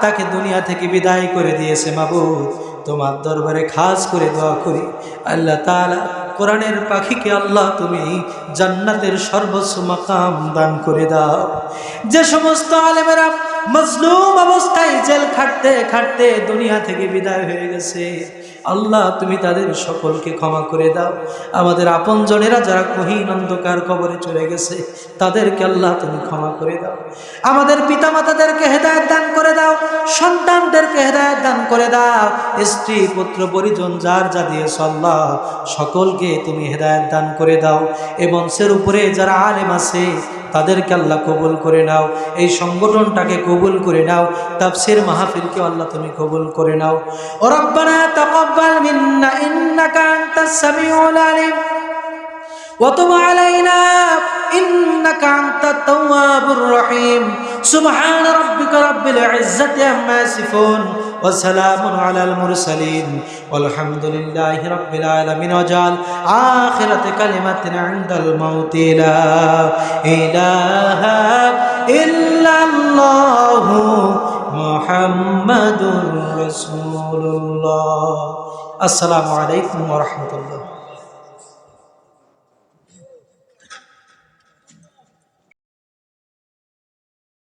তাকে দুনিয়া থেকে বিদায় করে দিয়েছে। মাবুদ, তোমার দরবারে খাস করে দোয়া করি আল্লাহ তাআলা, কোরআনের পাখিকে আল্লাহ তুমি জান্নাতের সর্বোচ্চ মাকাম দান করে দাও। যে সমস্ত আলেমেরা মজলুম অবস্থায় জেল খাটতে খাটতে দুনিয়া থেকে বিদায় হয়ে গেছে, আল্লাহ তুমি তাদের সকলকে ক্ষমা করে দাও। আমাদের আপনজনেরা যারা কহিন অন্ধকার কবরে চলে গেছে, তাদেরকে আল্লাহ তুমি ক্ষমা করে দাও। আমাদের পিতামাতাদেরকে হেদায়েত দান করে দাও, সন্তানদেরকে হেদায়েত দান করে দাও। স্ত্রী পুত্র পরিজন যার যা দিয়েছ আল্লাহ সকলকে তুমি হেদায়েত দান করে দাও। এই মঞ্চের উপরে যারা আলেম আছে তাদেরকে আল্লাহ কবুল করে নাও, এই সংগঠনটাকে কবুল করে নাও, তাফসীর মাহফিলকে আল্লাহ তুমি কবুল করে নাও। ও রব্বানা তাকাব্বাল মিন্না ইন্নাকা আনতাস সামিউল আলিম ওয়া তুব আলাইনা ইন্নাকা আনতাত তাওয়াবুর রহিম। সুবহান রাব্বিকা রাব্বিল ইজ্জাতি আম্মা ইয়াসিফুন ওয়া সালামুন আলাল মুরসালিন ওয়ালহামদুলিল্লাহি রাব্বিল আলামিন। ওয়াজাল আখিরাত কালিমাতিনা ইনদাল মাউতি লা ইলাহা ইল্লাল্লাহু মুহাম্মাদুর রাসূলুল্লাহ। আসসালামু আলাইকুম ওয়া রাহমাতুল্লাহ।